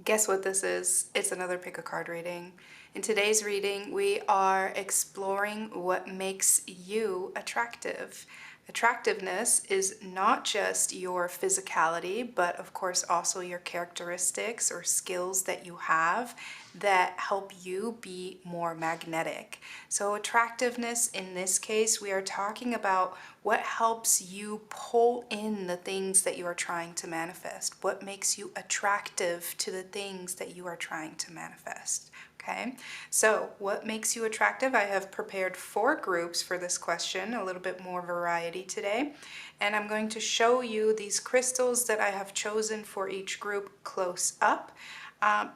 Guess what this is? It's another pick a card reading. In today's reading, we are exploring what makes you attractive. Attractiveness is not just your physicality, but of course also your characteristics or skills that you have that help you be more magnetic. So attractiveness, in this case, we are talking about what helps you pull in the things that you are trying to manifest. What makes you attractive to the things that you are trying to manifest. Okay, so what makes you attractive? I have prepared 4 groups for this question, a little bit more variety today. And I'm going to show you these crystals that I have chosen for each group close up.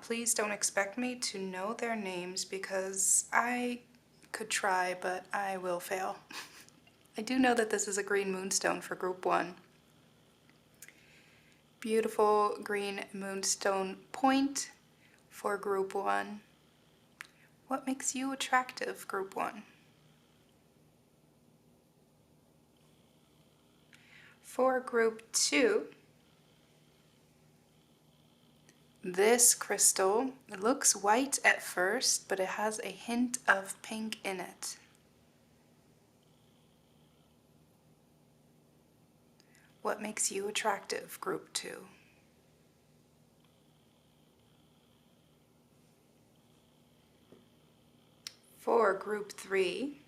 Please don't expect me to know their names because I could try, but I will fail. I do know that this is a green moonstone for group 1. Beautiful green moonstone point for group 1. What makes you attractive, group 1? For group 2, this crystal looks white at first, but it has a hint of pink in it. What makes you attractive, group 2? For group 3,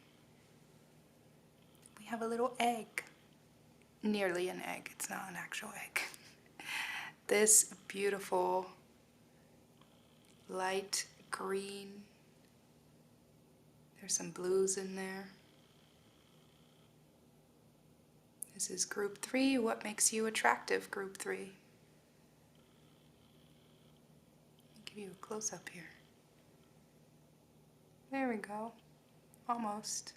we have a little egg. Nearly an egg, it's not an actual egg. This beautiful light green. There's some blues in there. This is group 3. What makes you attractive, group 3? Let me give you a close-up here. There we go. Almost.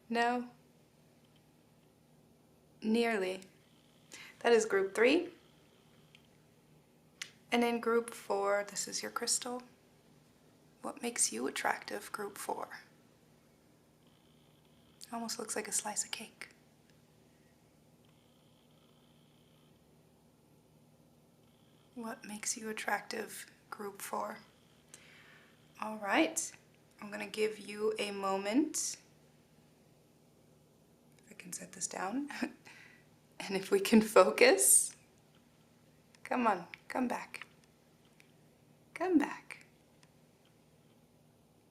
No? Nearly. That is group 3. And in group 4, this is your crystal. What makes you attractive, group 4? Almost looks like a slice of cake. What makes you attractive, group 4? All right, I'm going to give you a moment. If I can set this down. And if we can focus. Come on, come back. Come back.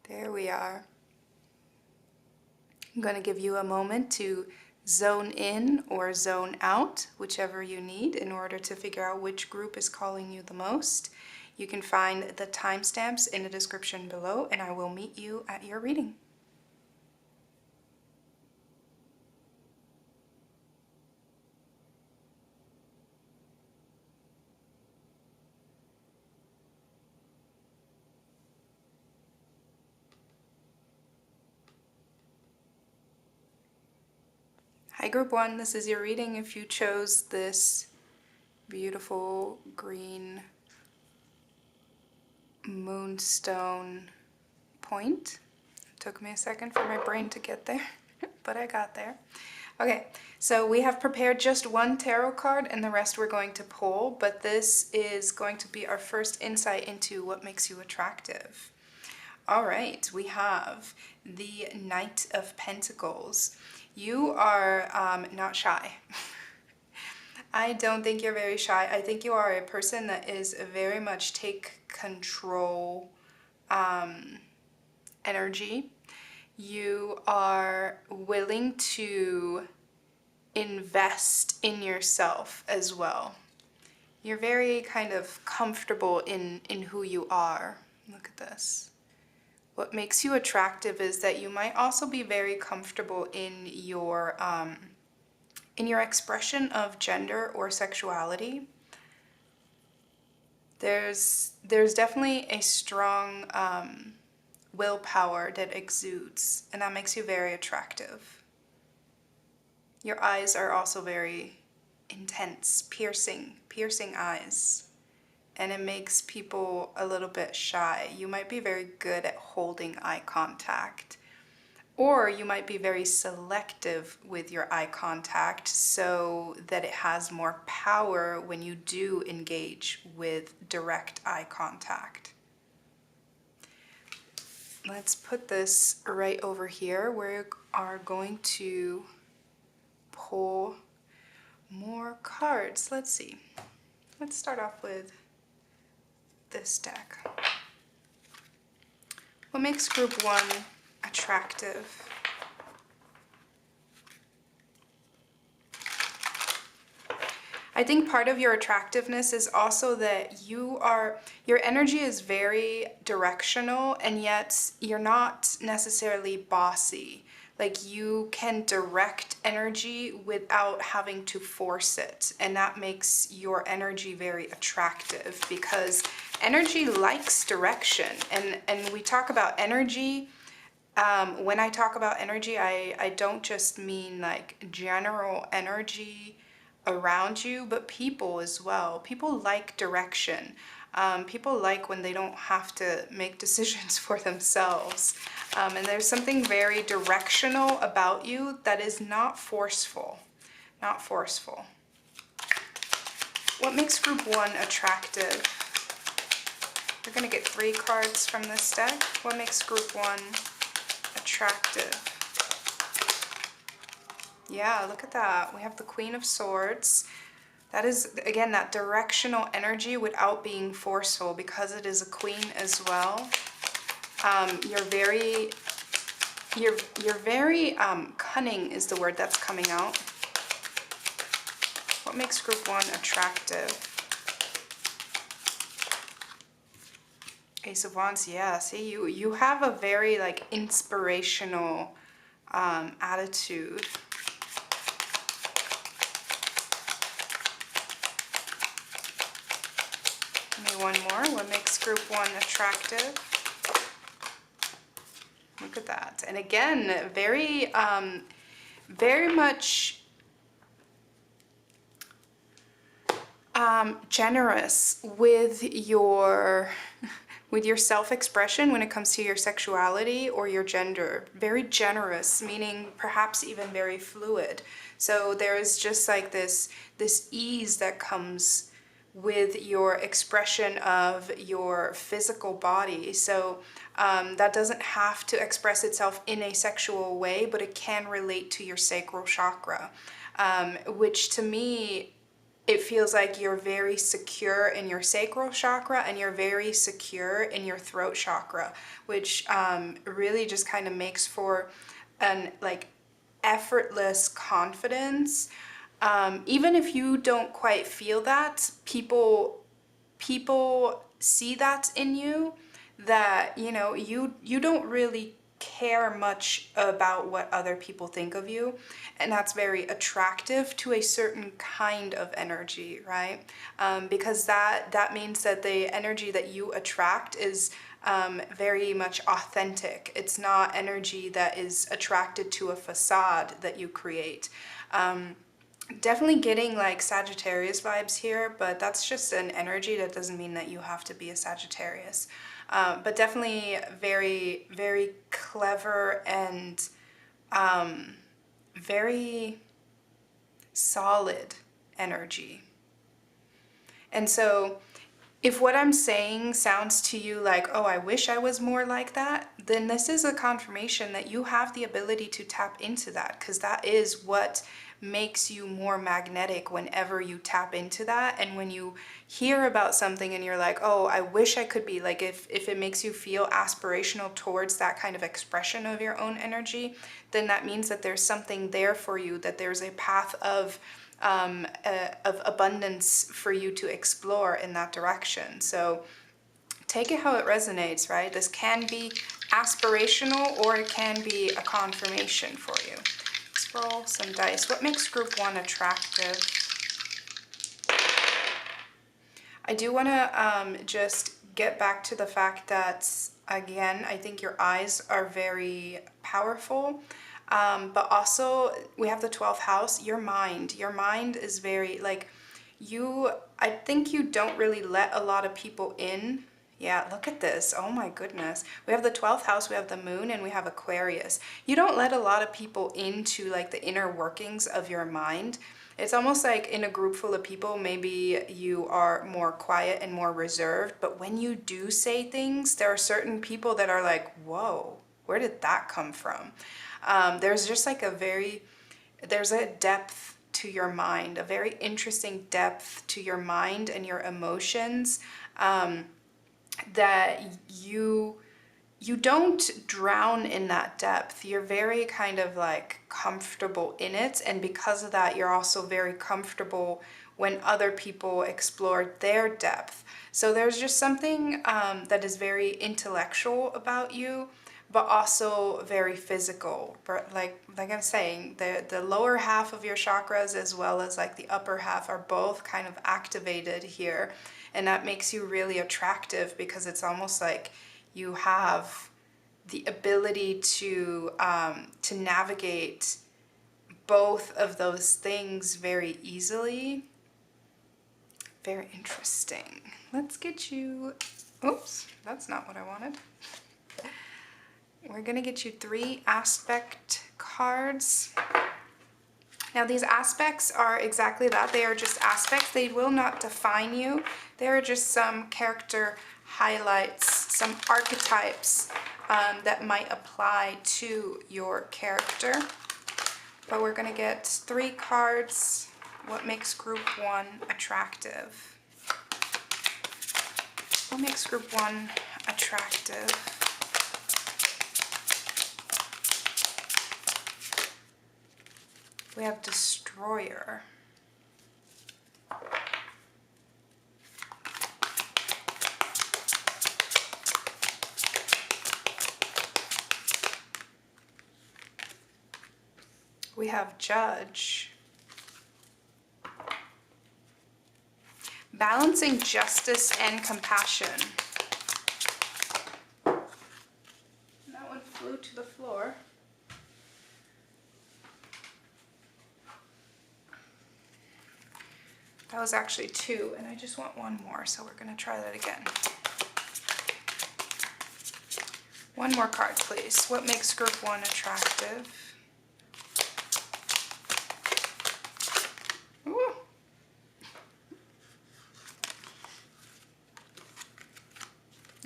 There we are. I'm going to give you a moment to zone in or zone out, whichever you need, in order to figure out which group is calling you the most. You can find the timestamps in the description below, and I will meet you at your reading. Hi group 1, this is your reading if you chose this beautiful green moonstone point. It took me a second for my brain to get there, but I got there. Okay, so we have prepared just 1 tarot card and the rest we're going to pull, but this is going to be our first insight into what makes you attractive. All right, we have the Knight of Pentacles. You are not shy. I don't think you're very shy. I think you are a person that is very much take control energy. You are willing to invest in yourself as well. You're very kind of comfortable in who you are. Look at this. What makes you attractive is that you might also be very comfortable in your expression of gender or sexuality. There's definitely a strong willpower that exudes, and that makes you very attractive. Your eyes are also very intense, piercing eyes. And it makes people a little bit shy. You might be very good at holding eye contact. Or you might be very selective with your eye contact so that it has more power when you do engage with direct eye contact. Let's put this right over here. We are going to pull more cards. Let's see. Let's start off with this deck. What makes group 1 attractive? I think part of your attractiveness is also that your energy is very directional, and yet you're not necessarily bossy. Like, you can direct energy without having to force it. And that makes your energy very attractive, because energy likes direction. And we talk about energy. When I talk about energy, I don't just mean like general energy around you, but people as well. People like direction. People like when they don't have to make decisions for themselves. And there's something very directional about you that is not forceful. Not forceful. What makes group 1 attractive? We're going to get 3 cards from this deck. What makes group 1 attractive? Yeah, look at that. We have the Queen of Swords. That is, again, that directional energy without being forceful, because it is a queen as well. You're very cunning is the word that's coming out. What makes group 1 attractive? Ace of Wands, yeah. See, you have a very like inspirational attitude. Give me one more. What makes group 1 attractive? Look at that. And again, very much generous with your self-expression when it comes to your sexuality or your gender. Very generous, meaning perhaps even very fluid. So there is just like this ease that comes with your expression of your physical body. So that doesn't have to express itself in a sexual way, but it can relate to your sacral chakra, which to me, it feels like you're very secure in your sacral chakra and you're very secure in your throat chakra, which really just kind of makes for an like effortless confidence. Even if you don't quite feel that, people see that in you, that, you know, you don't really care much about what other people think of you, and that's very attractive to a certain kind of energy, right? Because that means that the energy that you attract is very much authentic. It's not energy that is attracted to a facade that you create. Definitely getting like Sagittarius vibes here, but that's just an energy. That doesn't mean that you have to be a Sagittarius. But definitely very, very clever and very solid energy. And so if what I'm saying sounds to you like, oh, I wish I was more like that, then this is a confirmation that you have the ability to tap into that, because that is what makes you more magnetic whenever you tap into that. And when you hear about something and you're like, oh, I wish I could be, like if it makes you feel aspirational towards that kind of expression of your own energy, then that means that there's something there for you, that there's a path of abundance for you to explore in that direction. So take it how it resonates, right? This can be aspirational or it can be a confirmation for you. Let's roll some dice. What makes group 1 attractive? I do want to just get back to the fact that, again, I think your eyes are very powerful. But also we have the 12th house, your mind. Your mind is very like I think you don't really let a lot of people in Yeah, look at this. Oh my goodness. We have the 12th house, we have the moon, and we have Aquarius. You don't let a lot of people into like the inner workings of your mind. It's almost like in a group full of people, maybe you are more quiet and more reserved, but when you do say things, there are certain people that are like, whoa, where did that come from? There's just like there's a depth to your mind, a very interesting depth to your mind and your emotions. That you don't drown in that depth. You're very kind of like comfortable in it, and because of that you're also very comfortable when other people explore their depth. So there's just something that is very intellectual about you, but also very physical. But like I'm saying, the lower half of your chakras as well as like the upper half are both kind of activated here, and that makes you really attractive because it's almost like you have the ability to navigate both of those things very easily. Very interesting. Let's get you, oops, that's not what I wanted. We're gonna get you 3 aspect cards. Now these aspects are exactly that. They are just aspects. They will not define you. They are just some character highlights, some archetypes that might apply to your character. But we're gonna get 3 cards. What makes group 1 attractive? What makes group 1 attractive? We have Destroyer. We have Judge. Balancing justice and compassion. That one flew to the floor. That was actually 2, and I just want 1 more, so we're gonna try that again. 1 more card, please. What makes group 1 attractive? Ooh.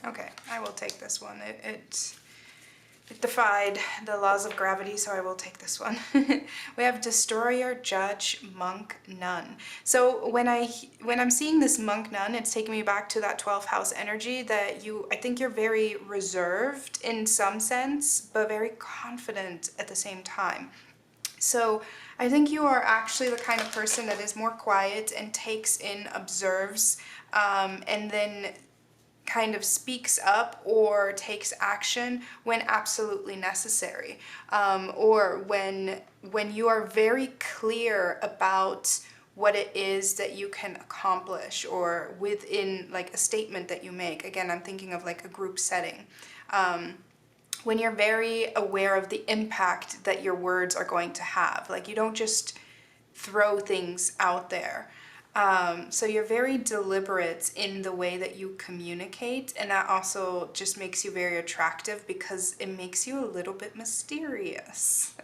Okay, I will take this one. It defied the laws of gravity, so I will take this one. We have Destroyer, Judge, Monk, Nun. So when I'm seeing this Monk, Nun, it's taking me back to that 12th house energy that I think you're very reserved in some sense, but very confident at the same time. So I think you are actually the kind of person that is more quiet and takes in, observes, and then kind of speaks up or takes action when absolutely necessary, or when you are very clear about what it is that you can accomplish, or within like a statement that you make. Again, I'm thinking of like a group setting. When you're very aware of the impact that your words are going to have. Like you don't just throw things out there. So you're very deliberate in the way that you communicate, and that also just makes you very attractive because it makes you a little bit mysterious.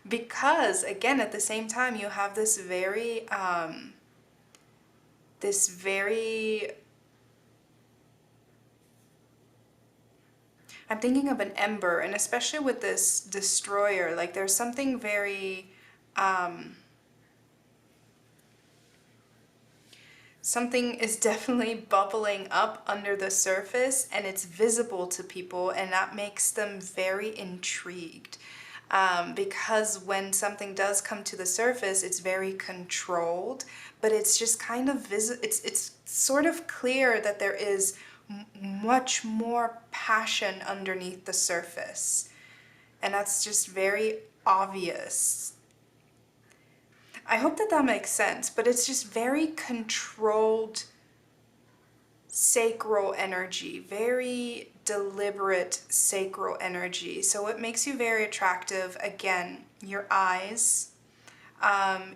Because again, at the same time, you have this very I'm thinking of an ember, and especially with this Destroyer, like there's something very something is definitely bubbling up under the surface, and it's visible to people, and that makes them very intrigued. Because when something does come to the surface, it's very controlled, but it's just kind of it's sort of clear that there is much more passion underneath the surface, and that's just very obvious. I hope that that makes sense, but it's just very controlled sacral energy, very deliberate sacral energy. So what makes you very attractive, again, your eyes,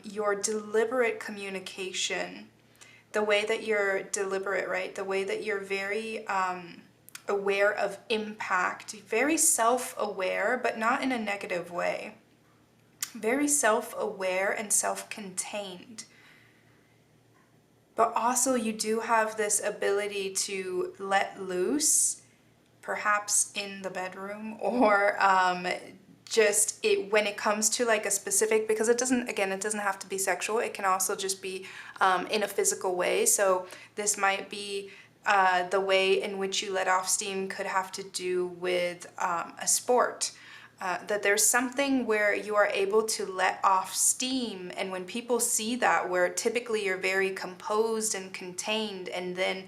your deliberate communication, the way that you're deliberate, right? The way that you're very aware of impact, very self-aware, but not in a negative way. Very self-aware and self-contained. But also you do have this ability to let loose, perhaps in the bedroom, or just when it comes to like a specific, because it doesn't, again, it doesn't have to be sexual. It can also just be in a physical way. So this might be the way in which you let off steam could have to do with a sport. That there's something where you are able to let off steam, and when people see that, where typically you're very composed and contained, and then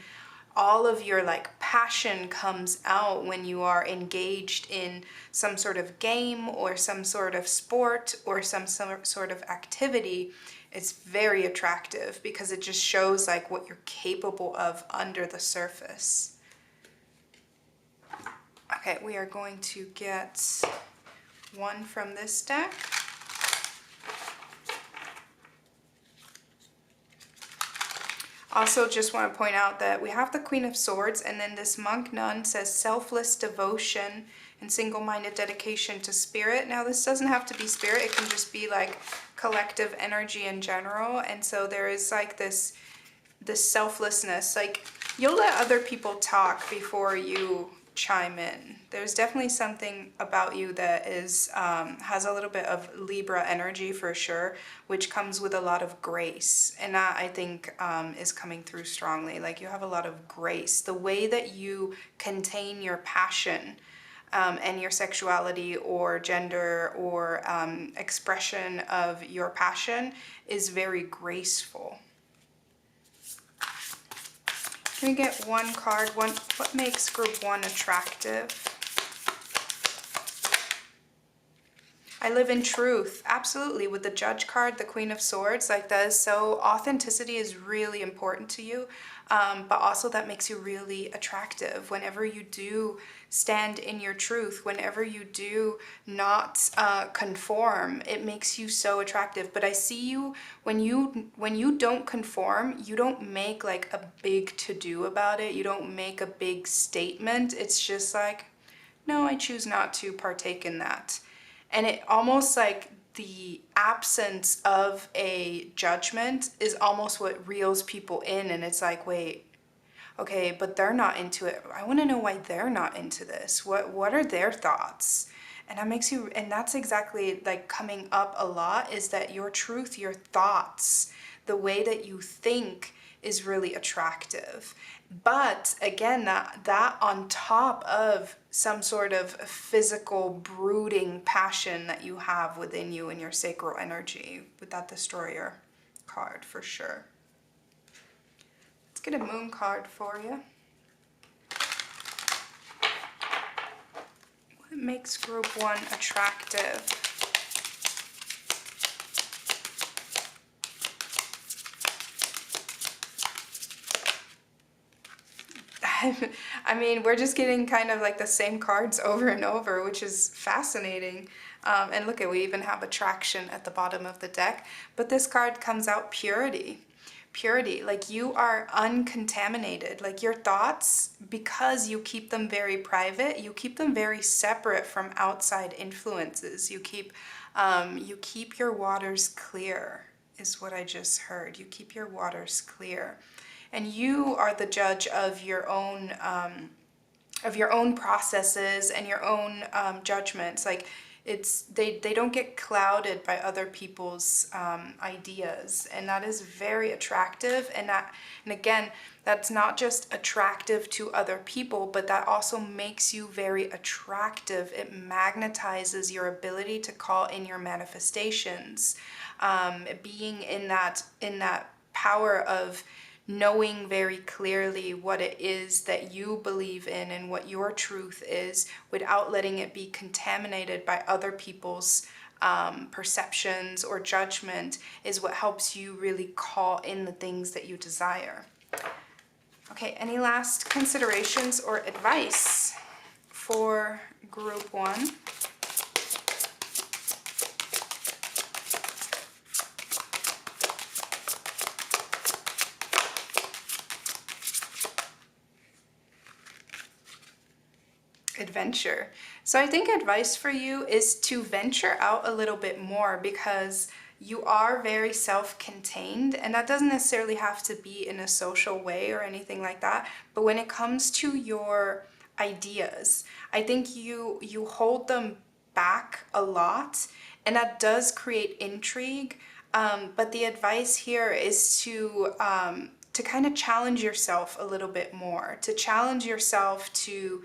all of your like passion comes out when you are engaged in some sort of game or some sort of sport or some sort of activity, it's very attractive because it just shows like what you're capable of under the surface. Okay, we are going to get one from this deck. Also, just want to point out that we have the Queen of Swords, and then this monk nun says selfless devotion and single-minded dedication to spirit. Now, this doesn't have to be spirit. It can just be like collective energy in general. And so there is like this selflessness. Like, you'll let other people talk before you chime in. There's definitely something about you that is has a little bit of Libra energy for sure, which comes with a lot of grace, and that I think is coming through strongly. Like, you have a lot of grace. The way that you contain your passion and your sexuality or gender or expression of your passion is very graceful. Can we get one card? What makes group 1 attractive? I live in truth. Absolutely. With the Judge card, the Queen of Swords, like that is so, authenticity is really important to you, but also that makes you really attractive. Whenever you do stand in your truth, whenever you do not conform, it makes you so attractive. But I see you, when you don't conform, you don't make like a big to-do about it. You don't make a big statement. It's just like, no, I choose not to partake in that. And it almost like the absence of a judgment is almost what reels people in. And it's like, wait, okay, but they're not into it. I want to know why they're not into this. What are their thoughts? And that makes you, and that's exactly like coming up a lot, is that your truth, your thoughts, the way that you think is really attractive. But again, that on top of some sort of physical brooding passion that you have within you in your sacral energy with that Destroyer card for sure. Let's get a Moon card for you. What makes group 1 attractive? I mean, we're just getting kind of like the same cards over and over, which is fascinating. And look, we even have attraction at the bottom of the deck. But this card comes out purity. Purity, like you are uncontaminated. Like your thoughts, because you keep them very private, you keep them very separate from outside influences. You keep your waters clear, is what I just heard. You keep your waters clear. And you are the judge of your own processes and your own judgments. Like they don't get clouded by other people's ideas, and that is very attractive. And again, that's not just attractive to other people, but that also makes you very attractive. It magnetizes your ability to call in your manifestations, being in that power of knowing very clearly what it is that you believe in and what your truth is without letting it be contaminated by other people's perceptions or judgment is what helps you really call in the things that you desire. Okay, any last considerations or advice for group 1? Adventure. So I think advice for you is to venture out a little bit more, because you are very self-contained, and that doesn't necessarily have to be in a social way or anything like that. But when it comes to your ideas, I think you hold them back a lot, and that does create intrigue. But the advice here is to kind of challenge yourself a little bit more, to challenge yourself to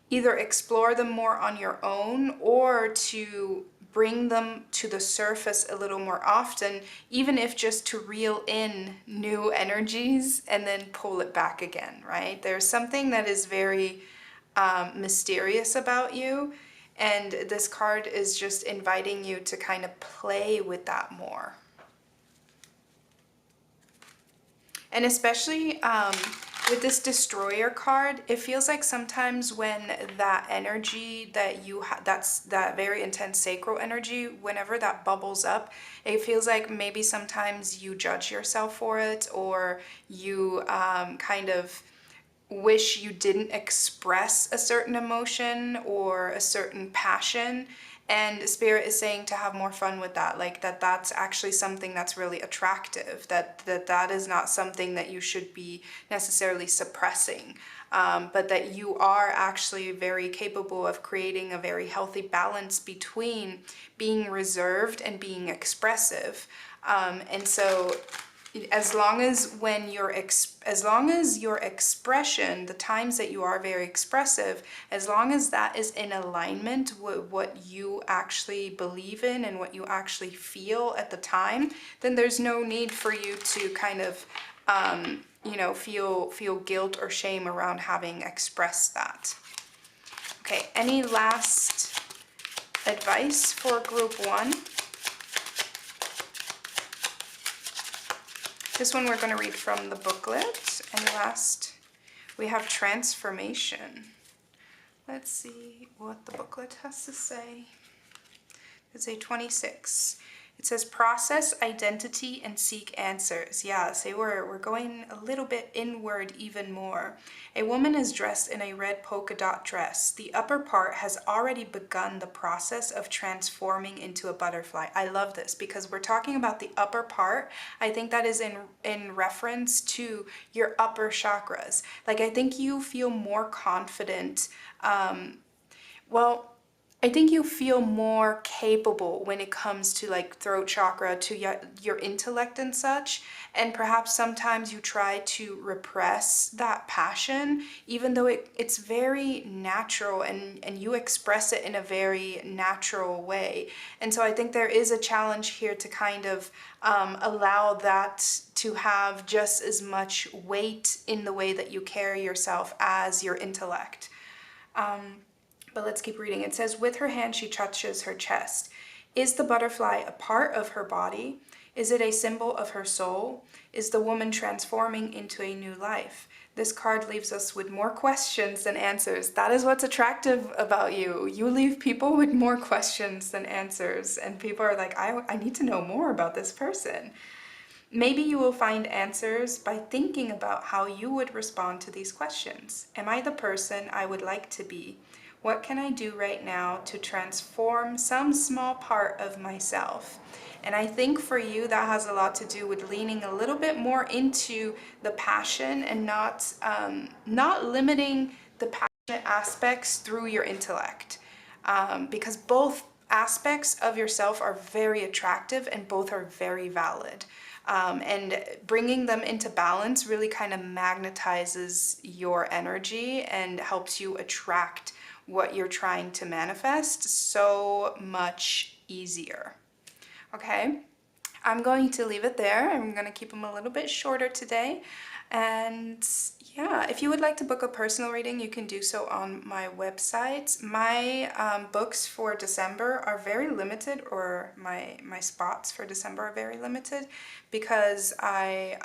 either explore them more on your own, or to bring them to the surface a little more often, even if just to reel in new energies and then pull it back again, right? There's something that is very mysterious about you, and this card is just inviting you to kind of play with that more. And especially with this Destroyer card, it feels like sometimes when that energy that you have, that's that very intense sacral energy, whenever that bubbles up, it feels like maybe sometimes you judge yourself for it, or you kind of wish you didn't express a certain emotion or a certain passion. And Spirit is saying to have more fun with that, like that's actually something that's really attractive, that is not something that you should be necessarily suppressing, but that you are actually very capable of creating a very healthy balance between being reserved and being expressive. And so as long as your expression, the times that you are very expressive, as long as that is in alignment with what you actually believe in and what you actually feel at the time, then there's no need for you to kind of feel guilt or shame around having expressed that. Okay, any last advice for group 1? This one we're going to read from the booklet. And last, we have transformation. Let's see what the booklet has to say. It's a 26. It says process identity and seek answers. Yeah, so we're going a little bit inward even more. A woman is dressed in a red polka dot dress. The upper part has already begun the process of transforming into a butterfly. I love this because we're talking about the upper part. I think that is in reference to your upper chakras. Like, I think you feel more confident. I think you feel more capable when it comes to like throat chakra, to your intellect and such. And perhaps sometimes you try to repress that passion, even though it's very natural, and you express it in a very natural way. And so I think there is a challenge here to kind of allow that to have just as much weight in the way that you carry yourself as your intellect. But let's keep reading. It says, with her hand she touches her chest. Is the butterfly a part of her body? Is it a symbol of her soul? Is the woman transforming into a new life? This card leaves us with more questions than answers. That is what's attractive about you. You leave people with more questions than answers. And people are like, I need to know more about this person. Maybe you will find answers by thinking about how you would respond to these questions. Am I the person I would like to be? What can I do right now to transform some small part of myself? And I think for you, that has a lot to do with leaning a little bit more into the passion, and not limiting the passionate aspects through your intellect. Because both aspects of yourself are very attractive and both are very valid. And bringing them into balance really kind of magnetizes your energy and helps you attract what you're trying to manifest so much easier. Okay, I'm going to leave it there. I'm going to keep them a little bit shorter today. And yeah, if you would like to book a personal reading, you can do so on my website. My books for December are very limited, or my spots for December are very limited, because I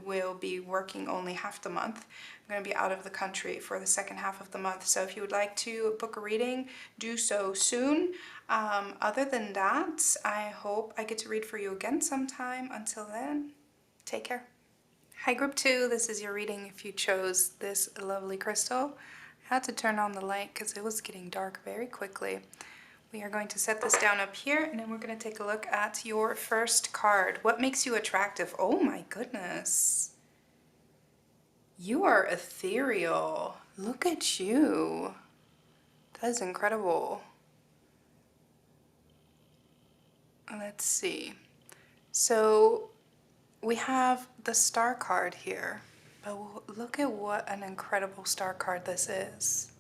will be working only half the month. I'm going to be out of the country for the second half of the month. So if you would like to book a reading, do so soon. Other than that, I hope I get to read for you again sometime. Until then, take care. Hi Group 2, this is your reading if you chose this lovely crystal. Had to turn on the light because it was getting dark very quickly. We are going to set this down up here, and then we're going to take a look at your first card. What makes you attractive? Oh my goodness. You are ethereal. Look at you. That is incredible. Let's see. So we have the star card here, but look at what an incredible star card this is.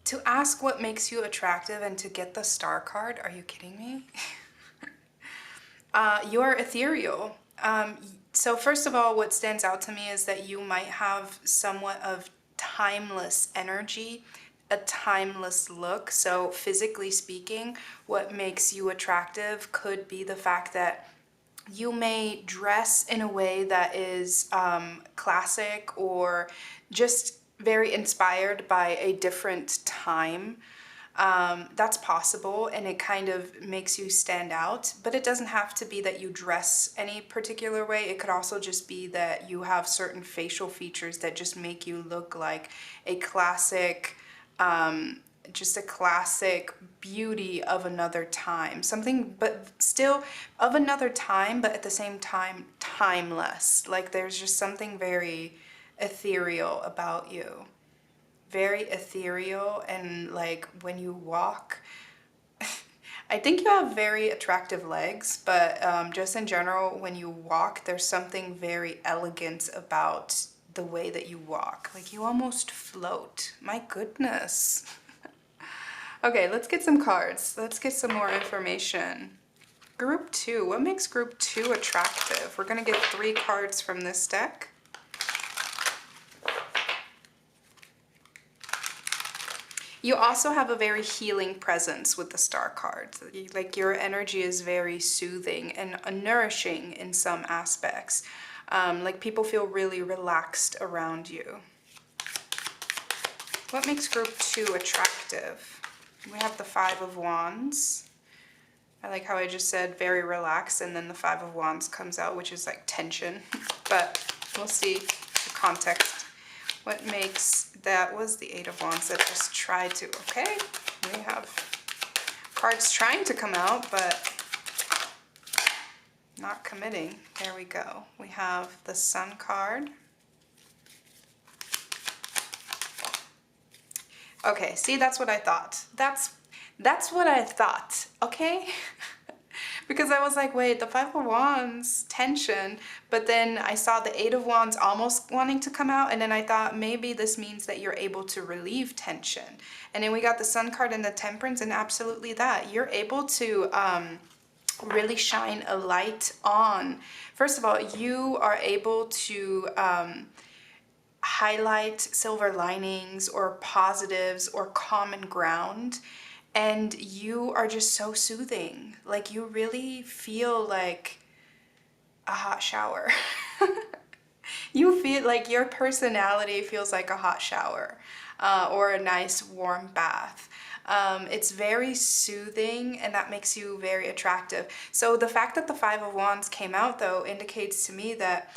To ask what makes you attractive and to get the star card, are you kidding me? You are ethereal. So first of all, what stands out to me is that you might have somewhat of timeless energy, a timeless look. So physically speaking, what makes you attractive could be the fact that you may dress in a way that is classic or just very inspired by a different time. That's possible, and it kind of makes you stand out, but it doesn't have to be that you dress any particular way. It could also just be that you have certain facial features that just make you look like a classic, just a classic beauty of another time. Something, but still of another time, but at the same time, timeless. Like there's just something very ethereal about you. Very ethereal, and like when you walk, I think you have very attractive legs, but just in general, when you walk, there's something very elegant about the way that you walk. Like you almost float. My goodness. Okay, let's get some cards. Let's get some more information. Group 2. What makes group 2 attractive? We're going to get 3 cards from this deck. You also have a very healing presence with the star cards. Like your energy is very soothing and nourishing in some aspects. Like people feel really relaxed around you. What makes group 2 attractive? We have the 5 of Wands. I like how I just said very relaxed, and then the 5 of Wands comes out, which is like tension. But we'll see the context. What makes, that was the 8 of Wands that just tried to, okay, we have cards trying to come out, but not committing. There we go. We have the Sun card. Okay, see, that's what I thought. That's what I thought, okay? Because I was like, wait, the 5 of Wands, tension, but then I saw the 8 of Wands almost wanting to come out, and then I thought maybe this means that you're able to relieve tension. And then we got the Sun card and the Temperance, and absolutely that. You're able to really shine a light on. First of all, you are able to highlight silver linings or positives or common ground, and you are just so soothing. Like you really feel like a hot shower. You feel like your personality feels like a hot shower or a nice warm bath. It's very soothing, and that makes you very attractive. So the fact that the 5 of Wands came out, though, indicates to me that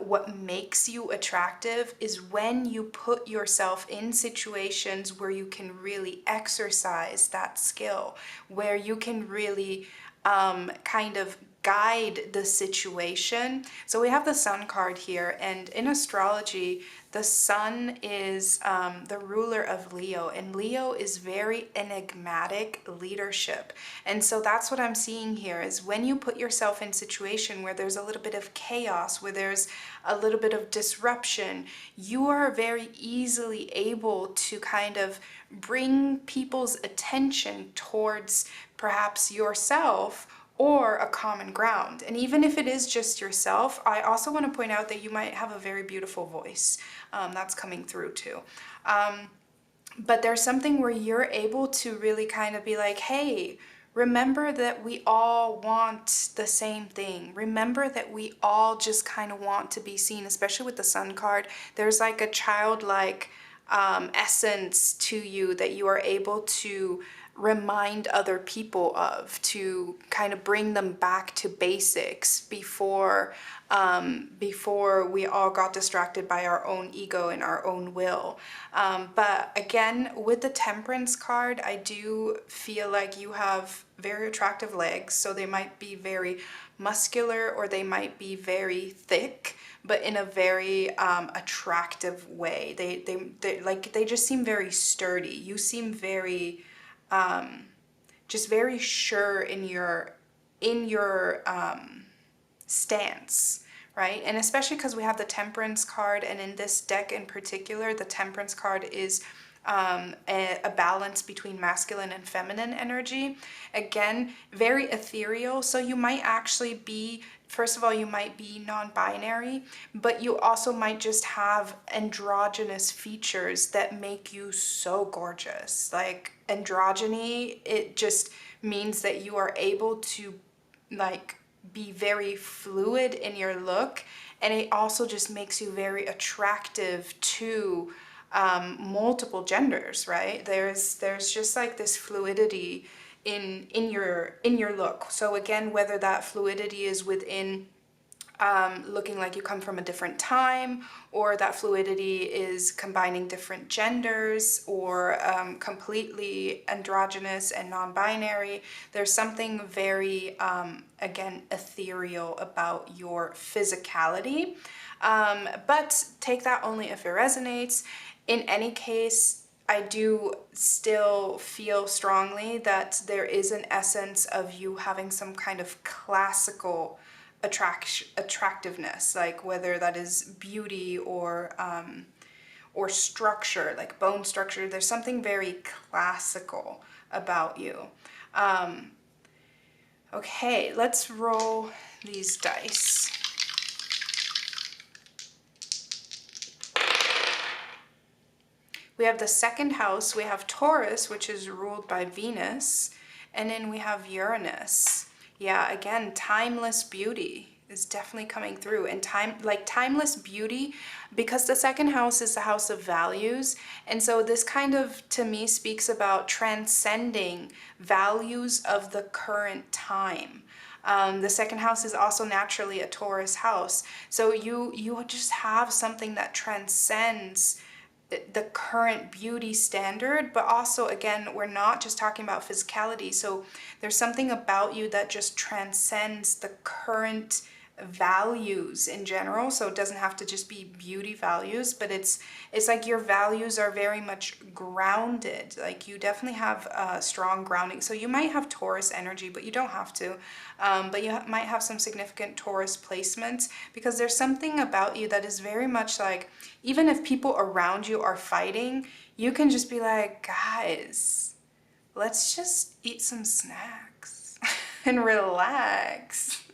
what makes you attractive is when you put yourself in situations where you can really exercise that skill, where you can really kind of guide the situation. So we have the Sun card here, and in astrology, the Sun is the ruler of Leo, and Leo is very enigmatic leadership. And so that's what I'm seeing here, is when you put yourself in a situation where there's a little bit of chaos, where there's a little bit of disruption, you are very easily able to kind of bring people's attention towards perhaps yourself or a common ground. And even if it is just yourself, I also want to point out that you might have a very beautiful voice. That's coming through too. But there's something where you're able to really kind of be like, hey, remember that we all want the same thing. Remember that we all just kind of want to be seen, especially with the Sun card. There's like a childlike essence to you that you are able to remind other people of, to kind of bring them back to basics before before we all got distracted by our own ego and our own will. But again, with the Temperance card, I do feel like you have very attractive legs, so they might be very muscular or they might be very thick, but in a very attractive way. They just seem very sturdy. You seem very just very sure in your stance, right? And especially because we have the Temperance card, and in this deck in particular, the Temperance card is a balance between masculine and feminine energy. Again, very ethereal. So you might actually be, first of all, you might be non-binary, but you also might just have androgynous features that make you so gorgeous. Like androgyny, it just means that you are able to like be very fluid in your look, and it also just makes you very attractive to multiple genders, right? There's just like this fluidity in your look. So again, whether that fluidity is within looking like you come from a different time, or that fluidity is combining different genders, or completely androgynous and non-binary, there's something very, again, ethereal about your physicality. But take that only if it resonates. In any case, I do still feel strongly that there is an essence of you having some kind of classical attractiveness, like whether that is beauty or structure, like bone structure. There's something very classical about you. Okay, let's roll these dice. We have the second house, we have Taurus, which is ruled by Venus, and then we have Uranus. Yeah, again, timeless beauty is definitely coming through, and timeless beauty, because the second house is the house of values. And so this kind of, to me, speaks about transcending values of the current time. The second house is also naturally a Taurus house. So you just have something that transcends the current beauty standard, but also, again, we're not just talking about physicality. So there's something about you that just transcends the current values in general. So it doesn't have to just be beauty values, but it's like your values are very much grounded. Like you definitely have strong grounding. So you might have Taurus energy, but you don't have to. But you might have some significant Taurus placements, because there's something about you that is very much like, even if people around you are fighting, you can just be like, guys, let's just eat some snacks and relax.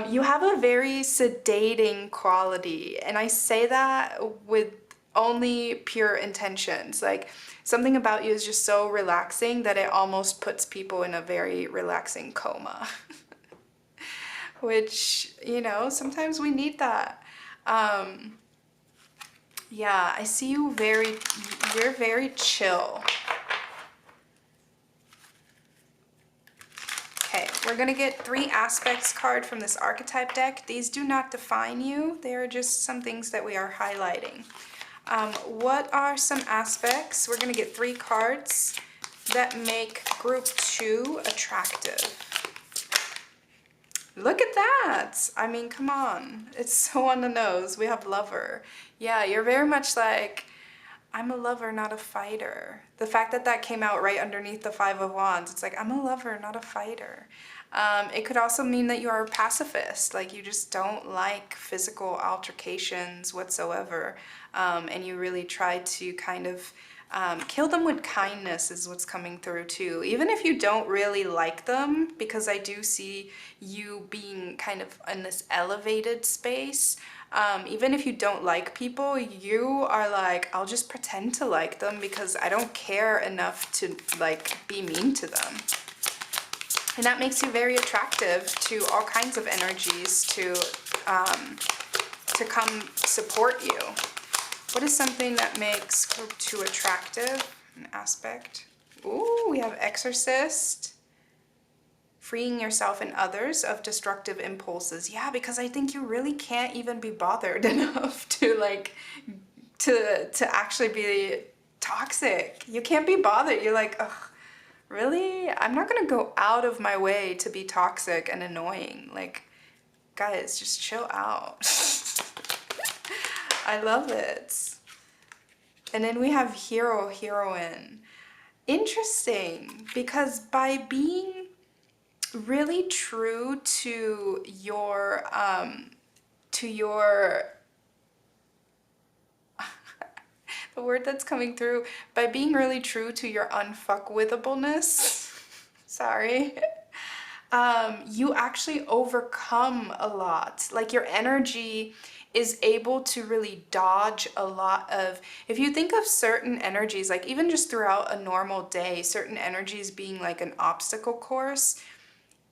You have a very sedating quality, and I say that with only pure intentions. Like, something about you is just so relaxing that it almost puts people in a very relaxing coma. Which, you know, sometimes we need that. Yeah, I see you you're very chill. Okay, we're gonna get 3 aspects card from this archetype deck. These do not define you. They are just some things that we are highlighting. What are some aspects? We're gonna get 3 cards that make group 2 attractive. Look at that! I mean, come on. It's so on the nose. We have lover. Yeah, you're very much like, I'm a lover, not a fighter. The fact that that came out right underneath the 5 of Wands, it's like, I'm a lover, not a fighter. It could also mean that you are a pacifist, like you just don't like physical altercations whatsoever, and you really try to kind of kill them with kindness is what's coming through too. Even if you don't really like them, because I do see you being kind of in this elevated space. Even if you don't like people, you are like, I'll just pretend to like them because I don't care enough to like be mean to them. And that makes you very attractive to all kinds of energies to come support you. What is something that makes group 2 attractive? An aspect. Ooh, we have exorcist. Freeing yourself and others of destructive impulses. Yeah, because I think you really can't even be bothered enough to like to actually be toxic. You can't be bothered. You're like, ugh, really? I'm not gonna go out of my way to be toxic and annoying. Like, guys, just chill out. I love it. And then we have hero, heroine. Interesting, because by being really true to your the word that's coming through, by being really true to your unfuckwithableness, sorry, you actually overcome a lot. Like your energy is able to really dodge a lot of, if you think of certain energies, like even just throughout a normal day, certain energies being like an obstacle course,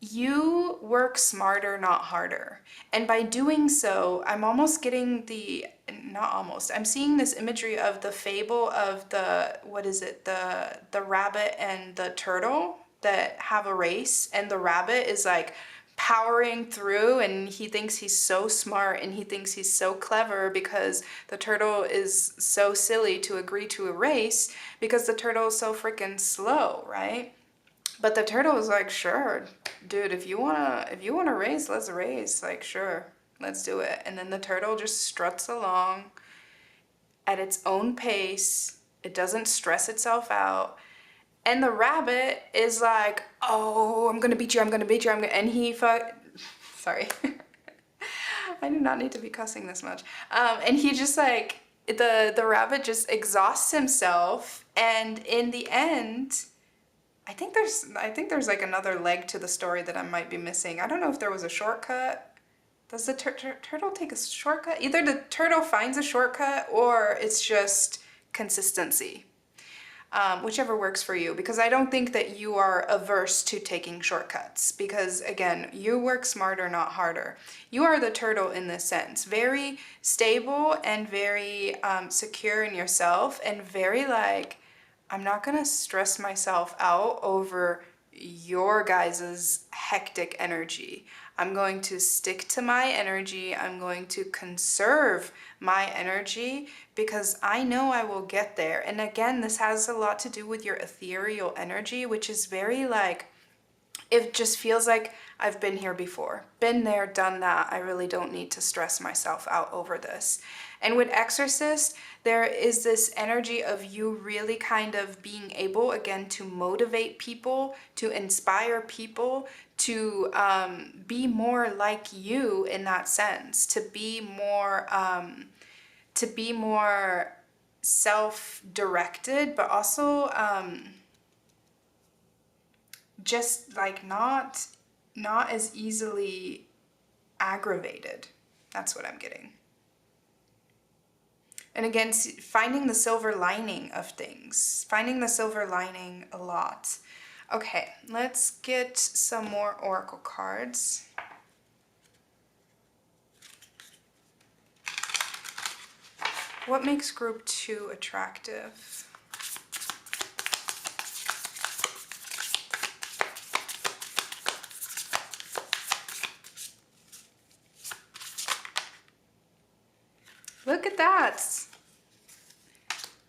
you work smarter, not harder. And by doing so, I'm almost getting the, not almost, I'm seeing this imagery of the fable of the, what is it? The rabbit and the turtle that have a race, and the rabbit is like powering through and he thinks he's so smart and he thinks he's so clever because the turtle is so silly to agree to a race because the turtle is so freaking slow, right? But the turtle was like, sure, dude, if you wanna race, let's race. Like, sure, let's do it. And then the turtle just struts along at its own pace. It doesn't stress itself out. And the rabbit is like, oh, I'm gonna beat you, I'm gonna beat you, and he sorry. I do not need to be cussing this much. And he just like, the rabbit just exhausts himself, and in the end, I think there's like another leg to the story that I might be missing. I don't know if there was a shortcut. Does the turtle take a shortcut? Either the turtle finds a shortcut or it's just consistency. Whichever works for you, because I don't think that you are averse to taking shortcuts, because again, you work smarter, not harder. You are the turtle in this sense, very stable and very secure in yourself, and very like, I'm not gonna stress myself out over your guys's hectic energy. I'm going to stick to my energy. I'm going to conserve my energy because I know I will get there. And again, this has a lot to do with your ethereal energy, which is very like, it just feels like I've been here before, been there, done that. I really don't need to stress myself out over this. And with Exorcist, there is this energy of you really kind of being able, again, to motivate people, to inspire people, to be more like you in that sense, to be more self-directed, but also just like not as easily aggravated. That's what I'm getting. And again, finding the silver lining of things, finding the silver lining a lot. Okay, let's get some more oracle cards. What makes group 2 attractive? Look at that.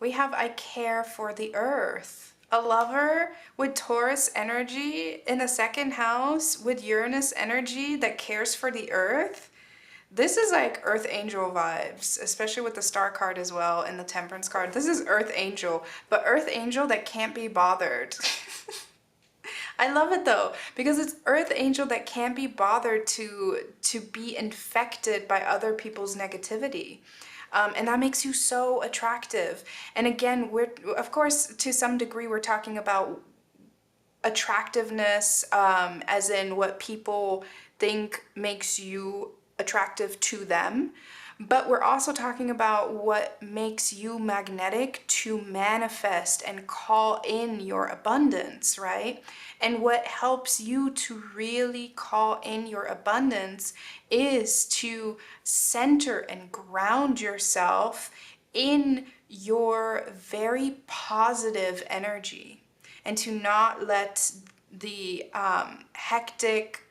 We have I care for the earth. A lover with Taurus energy in the second house with Uranus energy that cares for the earth. This is like Earth Angel vibes, especially with the Star card as well and the Temperance card. This is Earth Angel, but Earth Angel that can't be bothered. I love it though, because it's Earth Angel that can't be bothered to be infected by other people's negativity. And that makes you so attractive. And again, we're, of course, to some degree, we're talking about attractiveness, as in what people think makes you attractive to them. But we're also talking about what makes you magnetic to manifest and call in your abundance, right? And what helps you to really call in your abundance is to center and ground yourself in your very positive energy. and to not let the hectic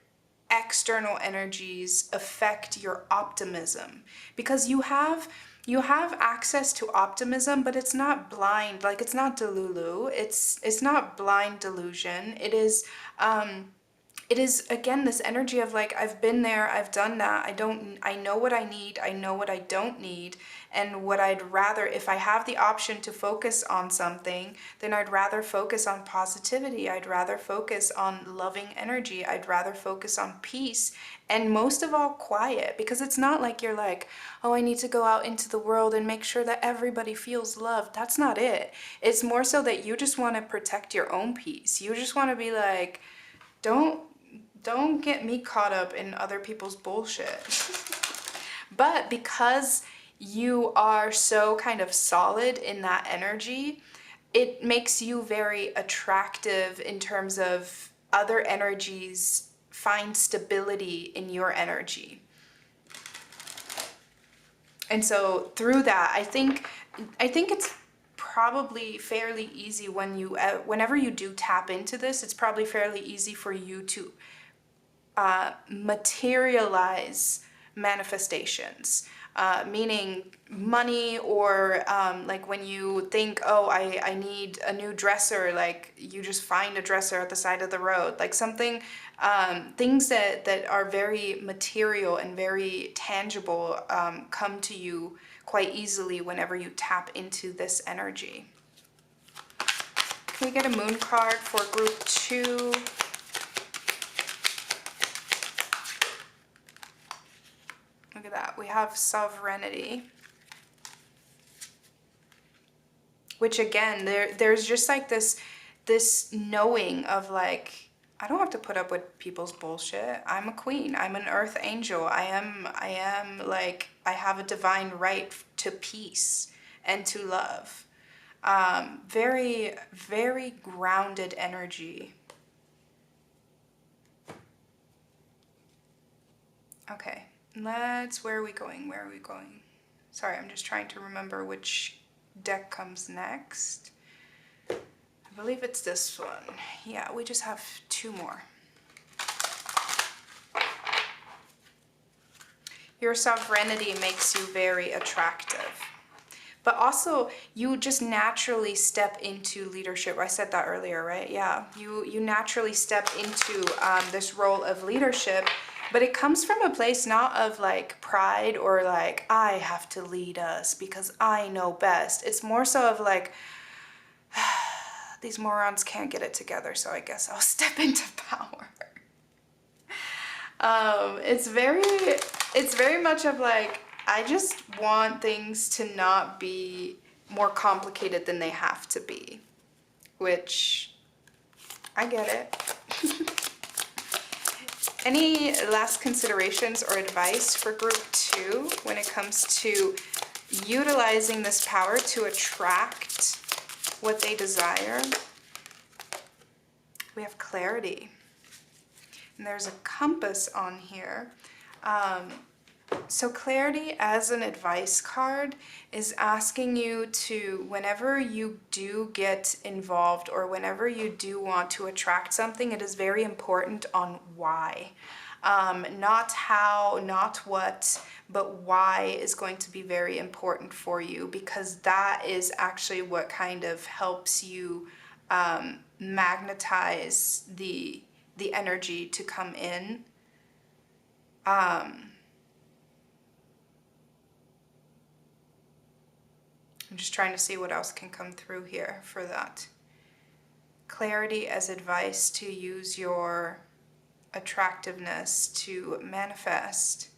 external energies affect your optimism, because you have access to optimism, but it's not blind, like it's not delulu, it's not blind delusion. It is again this energy of like, I've been there, I've done that, I know what I need, I know what I don't need, and what I'd rather, if I have the option to focus on something, then I'd rather focus on positivity, I'd rather focus on loving energy, I'd rather focus on peace, and most of all quiet, because it's not like you're like, oh, I need to go out into the world and make sure that everybody feels loved. That's not it. It's more so that you just want to protect your own peace. You just want to be like, don't get me caught up in other people's bullshit. But because you are so kind of solid in that energy, it makes you very attractive in terms of other energies find stability in your energy. And so through that, I think it's probably fairly easy whenever you do tap into this, it's probably fairly easy for you to materialize manifestations, meaning money, or like when you think, oh, I need a new dresser, like you just find a dresser at the side of the road, like something, things that are very material and very tangible come to you quite easily whenever you tap into this energy. Can we get a moon card for group 2? Look at that. We have sovereignty. Which again, there's just like this knowing of like, I don't have to put up with people's bullshit. I'm a queen. I'm an earth angel. I am like, I have a divine right to peace and to love. Very, very grounded energy. Okay. Where are we going? Where are we going? Sorry, I'm just trying to remember which deck comes next. I believe it's this one. Yeah, we just have 2 more. Your sovereignty makes you very attractive. But also, you just naturally step into leadership. I said that earlier, right? Yeah, you naturally step into this role of leadership. But it comes from a place not of like pride or like, I have to lead us because I know best. It's more so of like, these morons can't get it together, so I guess I'll step into power. It's very much of like, I just want things to not be more complicated than they have to be, which I get it. Any last considerations or advice for group 2 when it comes to utilizing this power to attract what they desire? We have clarity. And there's a compass on here. So clarity as an advice card is asking you to, whenever you do get involved or whenever you do want to attract something, it is very important on why. Not how, not what, but why is going to be very important for you, because that is actually what kind of helps you magnetize the energy to come in. I'm just trying to see what else can come through here for that. Clarity as advice to use your attractiveness to manifest.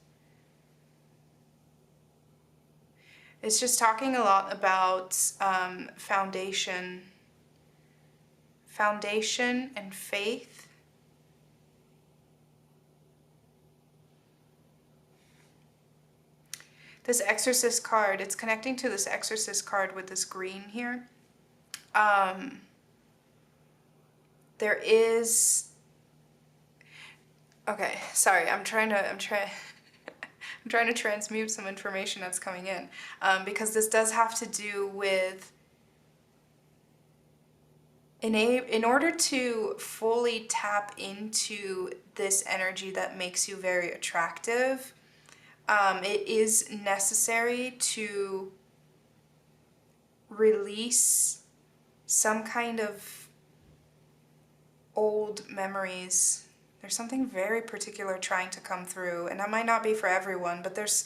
It's just talking a lot about foundation and faith. This Exorcist card, it's connecting to this Exorcist card with this green here. There is... Okay, sorry, I'm trying to transmute some information that's coming in, because this does have to do with in order to fully tap into this energy that makes you very attractive, it is necessary to release some kind of old memories. There's something very particular trying to come through, and that might not be for everyone, but there's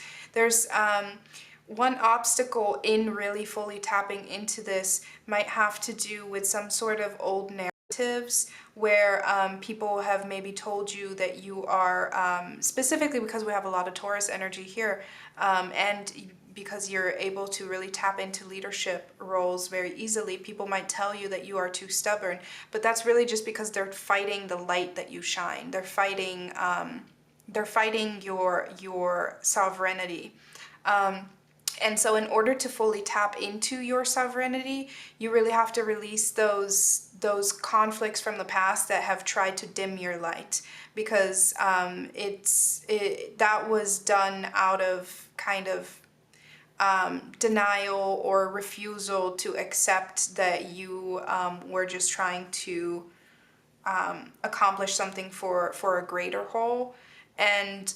one obstacle in really fully tapping into this might have to do with some sort of old narratives where people have maybe told you that you are, specifically because we have a lot of Taurus energy here, and because you're able to really tap into leadership roles very easily, people might tell you that you are too stubborn, but that's really just because they're fighting the light that you shine. They're fighting your sovereignty. And so in order to fully tap into your sovereignty, you really have to release those conflicts from the past that have tried to dim your light, because that was done out of kind of denial or refusal to accept that you were just trying to accomplish something for a greater whole. And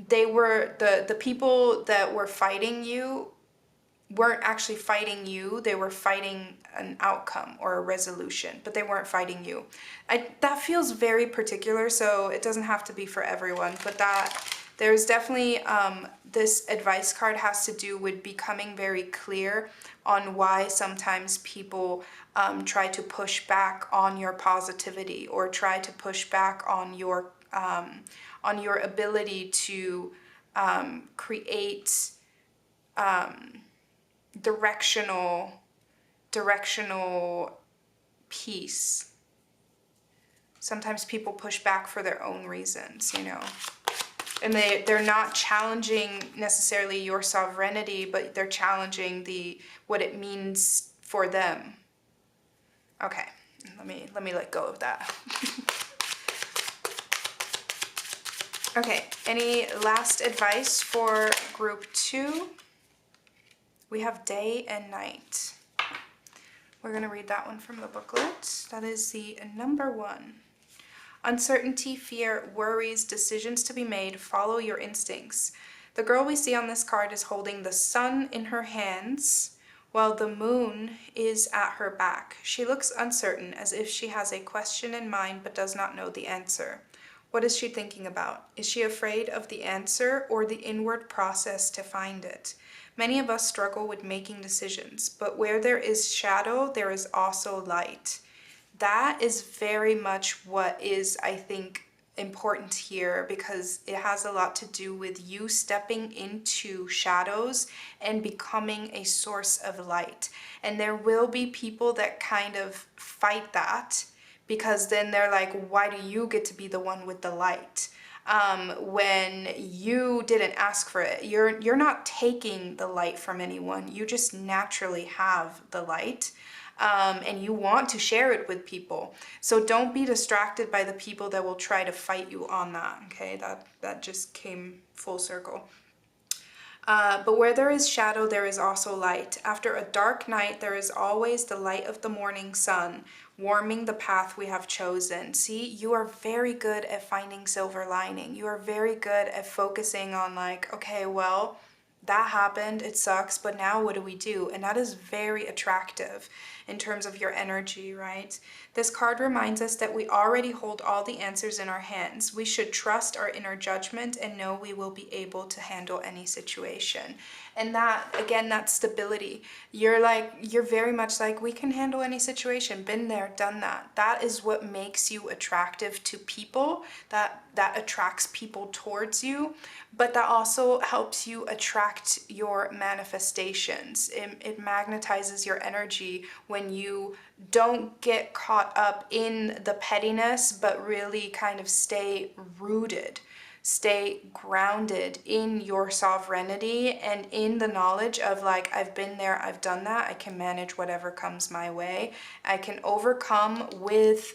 they were the people that were fighting you weren't actually fighting you, they were fighting an outcome or a resolution, but they weren't fighting you. That feels very particular, so it doesn't have to be for everyone, but that there's definitely, this advice card has to do with becoming very clear on why sometimes people try to push back on your positivity or try to push back on your ability to create directional peace. Sometimes people push back for their own reasons, you know. And they're not challenging necessarily your sovereignty, but they're challenging what it means for them. Okay, let me let go of that. Okay, any last advice for group 2? We have day and night. We're going to read that one from the booklet. That is the number 1. Uncertainty, fear, worries, decisions to be made, follow your instincts. The girl we see on this card is holding the sun in her hands while the moon is at her back. She looks uncertain, as if she has a question in mind but does not know the answer. What is she thinking about? Is she afraid of the answer or the inward process to find it? Many of us struggle with making decisions, but where there is shadow, there is also light. That is very much what is, I think, important here, because it has a lot to do with you stepping into shadows and becoming a source of light. And there will be people that kind of fight that, because then they're like, why do you get to be the one with the light? When you didn't ask for it. You're not taking the light from anyone. You just naturally have the light. And you want to share it with people. So don't be distracted by the people that will try to fight you on that, okay? That just came full circle. But where there is shadow, there is also light. After a dark night, there is always the light of the morning sun, warming the path we have chosen. See, you are very good at finding silver lining. You are very good at focusing on like, okay, well, that happened, it sucks, but now what do we do? And that is very attractive in terms of your energy, right? This card reminds us that we already hold all the answers in our hands. We should trust our inner judgment and know we will be able to handle any situation. And that, again, that stability. You're very much like, we can handle any situation, been there, done that. That is what makes you attractive to people, that attracts people towards you, but that also helps you attract your manifestations. It magnetizes your energy when you don't get caught up in the pettiness, but really kind of stay rooted, stay grounded in your sovereignty and in the knowledge of like, I've been there, I've done that, I can manage whatever comes my way. I can overcome with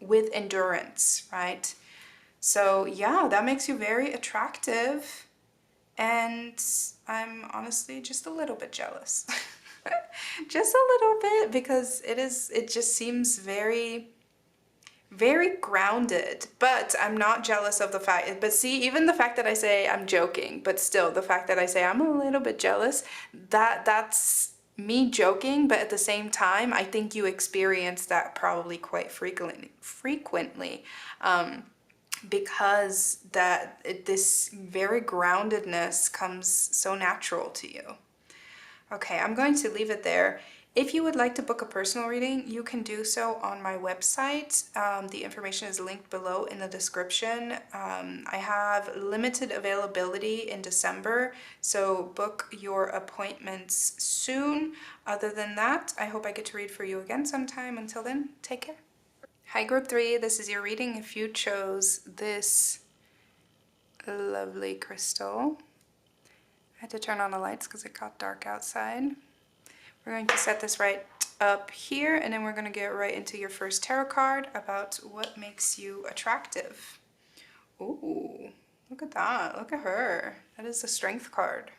endurance, right? So yeah, that makes you very attractive, and I'm honestly just a little bit jealous. Just a little bit, because it just seems very grounded. But I'm not jealous of the fact, but see, even the fact that I say I'm joking, but still the fact that I say I'm a little bit jealous, that's me joking, but at the same time, I think you experience that probably quite frequently, because this very groundedness comes so natural to you. Okay, I'm going to leave it there. If you would like to book a personal reading, you can do so on my website. The information is linked below in the description. I have limited availability in December, so book your appointments soon. Other than that, I hope I get to read for you again sometime. Until then, take care. Hi, Group 3. This is your reading if you chose this lovely crystal. I had to turn on the lights because it got dark outside. We're going to set this right up here, and then we're going to get right into your first tarot card about what makes you attractive. Ooh, look at that. Look at her. That is a strength card.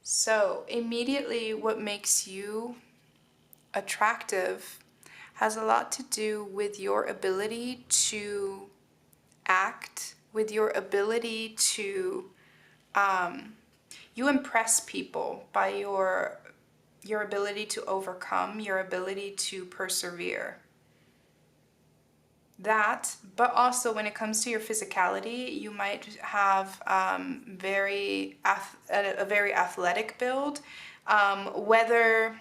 So immediately, what makes you attractive has a lot to do with your ability to act, with your ability to you impress people by your ability to overcome, your ability to persevere. That, but also when it comes to your physicality, you might have a very athletic build. Whether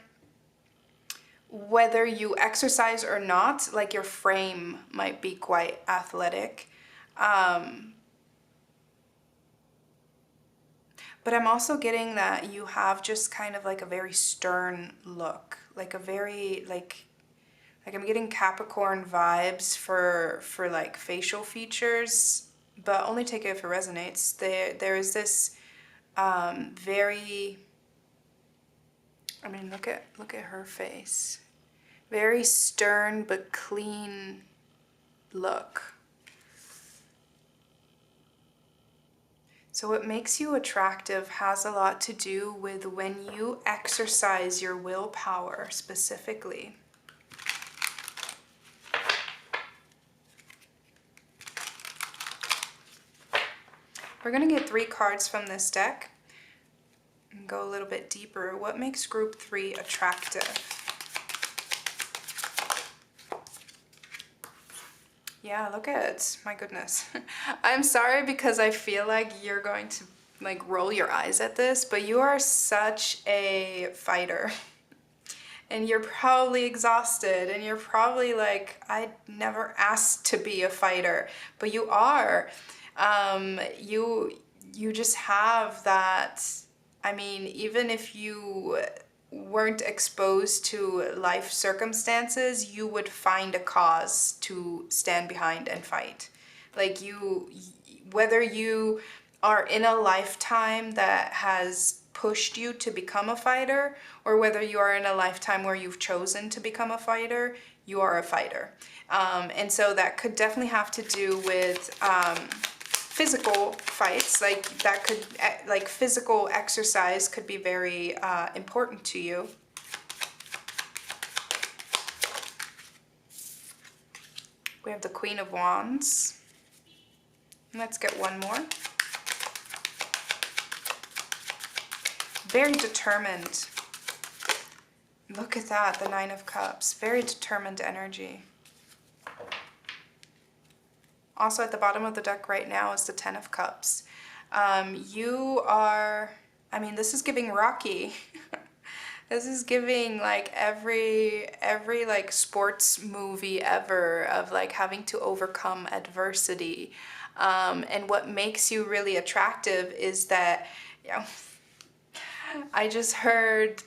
you exercise or not, like your frame might be quite athletic. But I'm also getting that you have just kind of like a very stern look, like a very like I'm getting Capricorn vibes for like facial features, but only take it if it resonates. There is this very, I mean, look at her face. Very stern but clean look. So what makes you attractive has a lot to do with when you exercise your willpower specifically. We're going to get 3 cards from this deck and go a little bit deeper. What makes Group 3 attractive? Yeah, look at it. My goodness. I'm sorry because I feel like you're going to like roll your eyes at this, but you are such a fighter. And you're probably exhausted and you're probably like, I never asked to be a fighter, but you are. You just have that. I mean, even if you weren't exposed to life circumstances, you would find a cause to stand behind and fight. Like whether you are in a lifetime that has pushed you to become a fighter, or whether you are in a lifetime where you've chosen to become a fighter, you are a fighter. And so that could definitely have to do with physical fights, like that could, like physical exercise could be very important to you. We have the Queen of Wands. Let's get one more. Very determined. Look at that, the Nine of Cups. Very determined energy. Also at the bottom of the deck right now is the Ten of Cups. You are, I mean, this is giving Rocky. This is giving like every like sports movie ever of like having to overcome adversity. And what makes you really attractive is that, you know, I just heard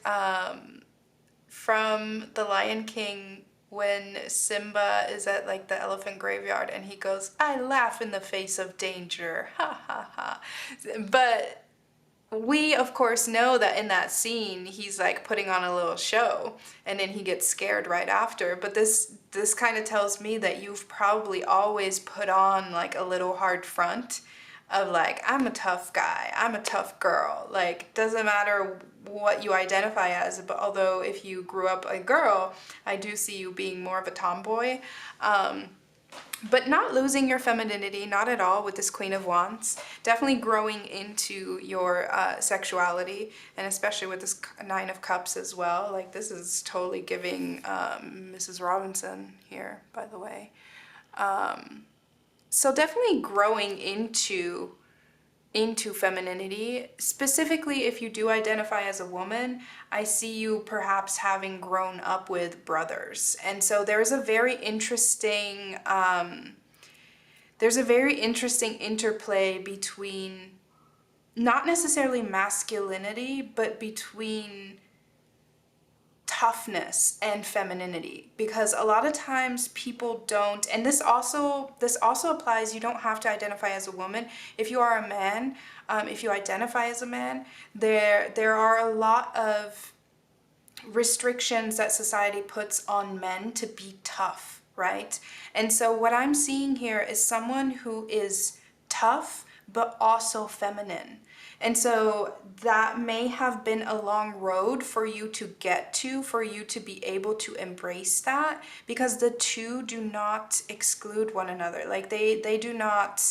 from The Lion King when Simba is at like the elephant graveyard and he goes, I laugh in the face of danger, ha ha ha. But we of course know that in that scene he's like putting on a little show and then he gets scared right after. But this kind of tells me that you've probably always put on like a little hard front of like, I'm a tough guy, I'm a tough girl, like doesn't matter what you identify as. But although if you grew up a girl, I do see you being more of a tomboy. But not losing your femininity, not at all, with this Queen of Wands. Definitely growing into your sexuality, and especially with this Nine of Cups as well. Like, this is totally giving Mrs. Robinson here, by the way. So definitely growing into femininity. Specifically, if you do identify as a woman, I see you perhaps having grown up with brothers. And so there's a very interesting interplay between not necessarily masculinity, but between toughness and femininity, because a lot of times people don't, and this also applies. You don't have to identify as a woman. If you are a man, if you identify as a man, there are a lot of restrictions that society puts on men to be tough, right? And so what I'm seeing here is someone who is tough but also feminine. And so that may have been a long road for you to get to, for you to be able to embrace that, because the two do not exclude one another. Like they do not,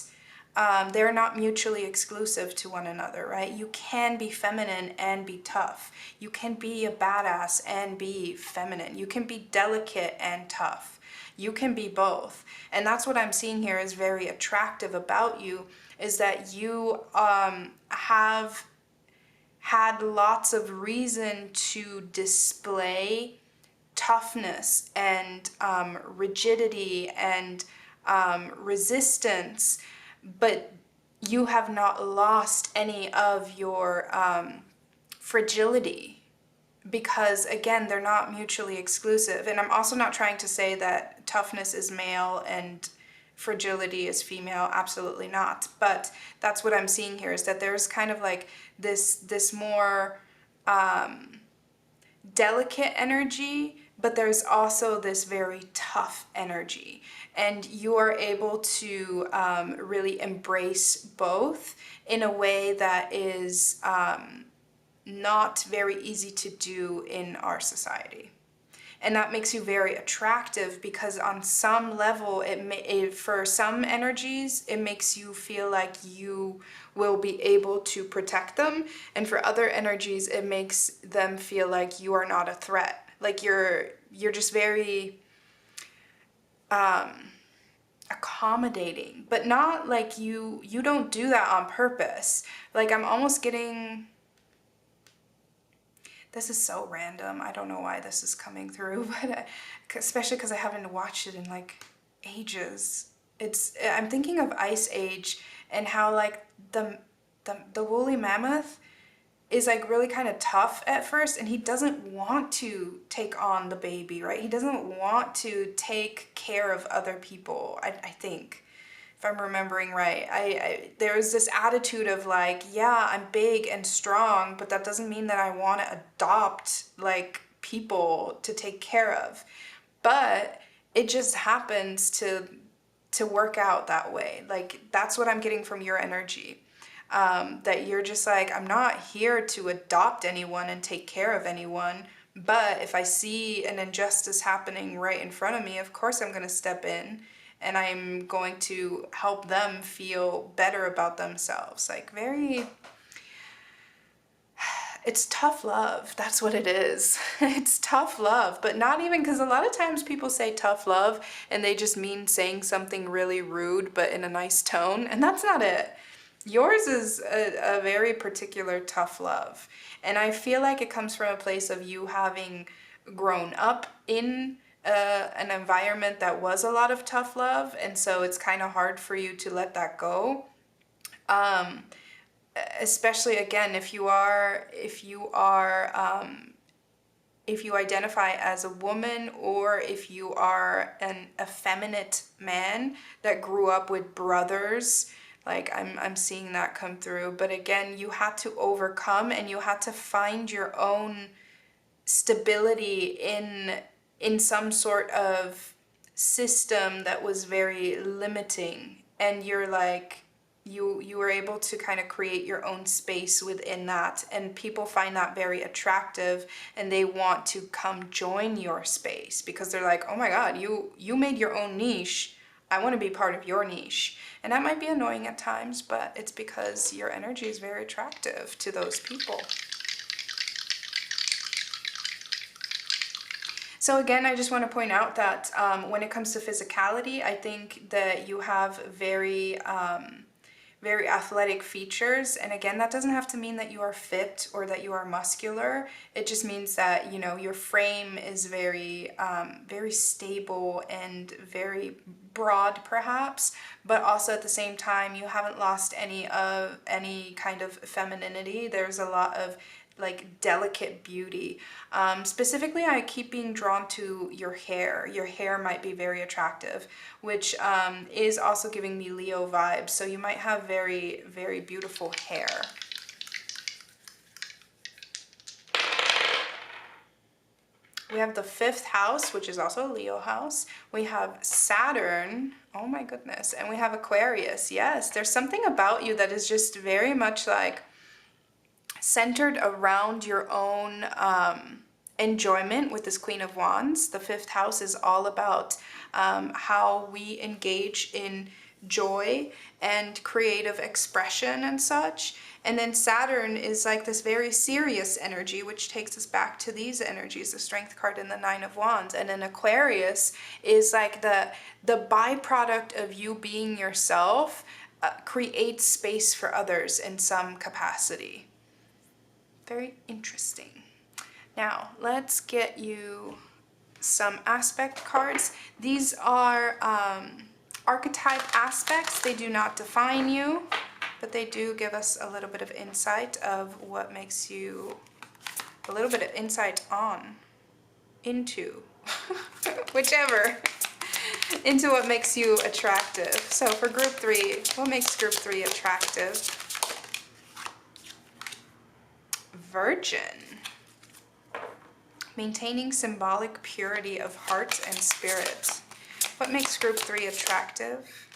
they're not mutually exclusive to one another, right? You can be feminine and be tough. You can be a badass and be feminine. You can be delicate and tough. You can be both. And that's what I'm seeing here is very attractive about you, is that you have had lots of reason to display toughness and rigidity and resistance, but you have not lost any of your fragility, because again, they're not mutually exclusive. And I'm also not trying to say that toughness is male and fragility is female. Absolutely not. But that's what I'm seeing here, is that there's kind of like this more delicate energy, but there's also this very tough energy, and you are able to really embrace both in a way that is not very easy to do in our society. And that makes you very attractive, because on some level, for some energies, it makes you feel like you will be able to protect them. And for other energies, it makes them feel like you are not a threat. Like you're just very accommodating, but not like you don't do that on purpose. Like, I'm almost getting... This is so random. I don't know why this is coming through, but especially because I haven't watched it in like ages. I'm thinking of Ice Age, and how like the woolly mammoth is like really kind of tough at first, and he doesn't want to take on the baby, right? He doesn't want to take care of other people, I think. If I'm remembering right, there was this attitude of like, yeah, I'm big and strong, but that doesn't mean that I want to adopt like people to take care of. But it just happens to work out that way. Like, that's what I'm getting from your energy. That you're just like, I'm not here to adopt anyone and take care of anyone, but if I see an injustice happening right in front of me, of course I'm going to step in, and I'm going to help them feel better about themselves. Like, it's tough love. That's what it is. It's tough love, but not even, because a lot of times people say tough love and they just mean saying something really rude, but in a nice tone. And that's not it. Yours is a very particular tough love. And I feel like it comes from a place of you having grown up in an environment that was a lot of tough love, and so it's kind of hard for you to let that go. Especially again, if you identify as a woman, or if you are an effeminate man that grew up with brothers. Like, I'm seeing that come through. But again, you had to overcome, and you had to find your own stability in some sort of system that was very limiting. And you're like, You were able to kind of create your own space within that, and people find that very attractive, and they want to come join your space because they're like, oh my god, you made your own niche, I want to be part of your niche. And that might be annoying at times, but it's because your energy is very attractive to those people. So again, I just want to point out that when it comes to physicality, I think that you have very very athletic features. And again, that doesn't have to mean that you are fit or that you are muscular. It just means that, you know, your frame is very, very stable and very broad perhaps, but also at the same time, you haven't lost any kind of femininity. There's a lot of like delicate beauty. Specifically, I keep being drawn to your hair. Your hair might be very attractive, which is also giving me Leo vibes. So you might have very, very beautiful hair. We have the 5th house, which is also a Leo house. We have Saturn, oh my goodness, and we have Aquarius. Yes, there's something about you that is just very much like centered around your own enjoyment with this Queen of Wands. The 5th house is all about how we engage in joy and creative expression and such. And then Saturn is like this very serious energy, which takes us back to these energies, the Strength card and the 9 of Wands. And then Aquarius is like the byproduct of you being yourself, creates space for others in some capacity. Very interesting. Now, let's get you some aspect cards. These are archetype aspects. They do not define you, but they do give us a little bit of insight of what makes you, a little bit of insight on, into, whichever, into what makes you attractive. So for group 3, what makes group 3 attractive? Virgin. Maintaining symbolic purity of heart and spirit. What makes group 3 attractive?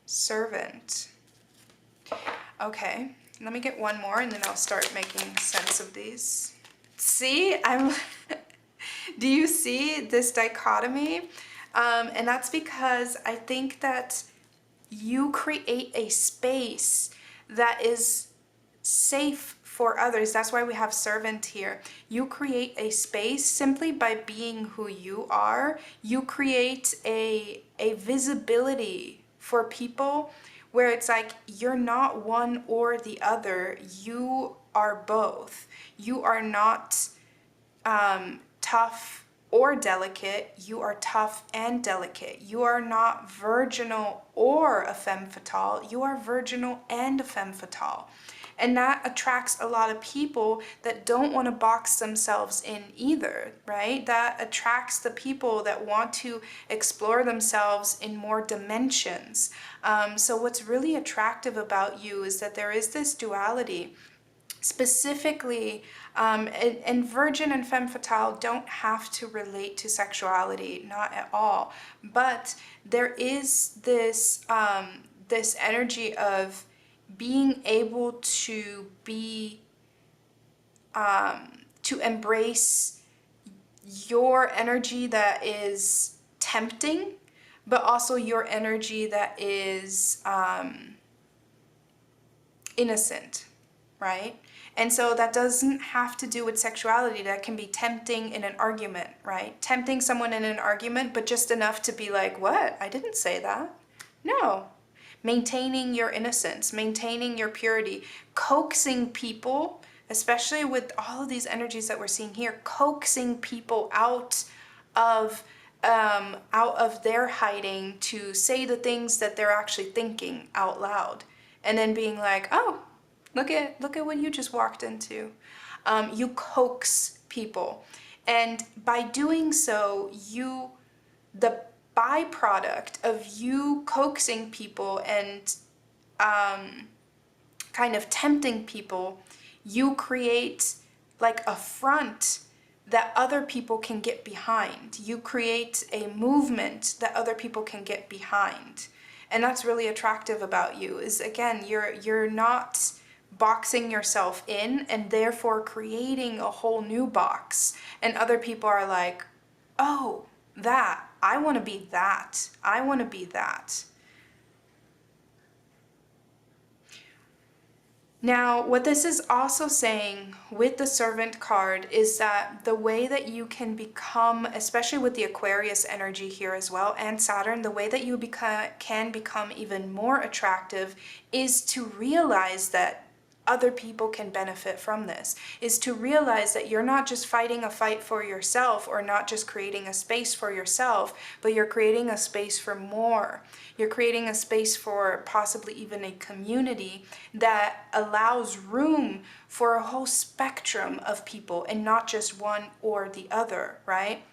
Servant. Okay, let me get one more and then I'll start making sense of these. See, do you see this dichotomy? And that's because I think that you create a space that is safe for others. That's why we have servant here. You create a space simply by being who you are. You create a visibility for people where it's like you're not one or the other. You are both. You are not tough or delicate. You are tough and delicate. You are not virginal or a femme fatale. You are virginal and a femme fatale. And that attracts a lot of people that don't want to box themselves in either, right? That attracts the people that want to explore themselves in more dimensions. So what's really attractive about you is that there is this duality. Specifically, and virgin and femme fatale don't have to relate to sexuality, not at all. But there is this, this energy of being able to be, to embrace your energy that is tempting, but also your energy that is innocent, right? And so that doesn't have to do with sexuality. That can be tempting in an argument, right? Tempting someone in an argument, but just enough to be like, what? I didn't say that. No. Maintaining your innocence, maintaining your purity, coaxing people, especially with all of these energies that we're seeing here, coaxing people out of their hiding to say the things that they're actually thinking out loud, and then being like, oh, look at what you just walked into. You coax people, and by doing so, the byproduct of you coaxing people and kind of tempting people, you create like a front that other people can get behind. You create a movement that other people can get behind. And that's really attractive about you, is again, you're not boxing yourself in and therefore creating a whole new box. And other people are like, oh, that, I want to be that. I want to be that. Now, what this is also saying with the Servant card is that the way that you can become, especially with the Aquarius energy here as well, and Saturn, the way that you can become even more attractive is to realize that other people can benefit from this, is to realize that you're not just fighting a fight for yourself or not just creating a space for yourself, but you're creating a space for more. You're creating a space for possibly even a community that allows room for a whole spectrum of people and not just one or the other, right?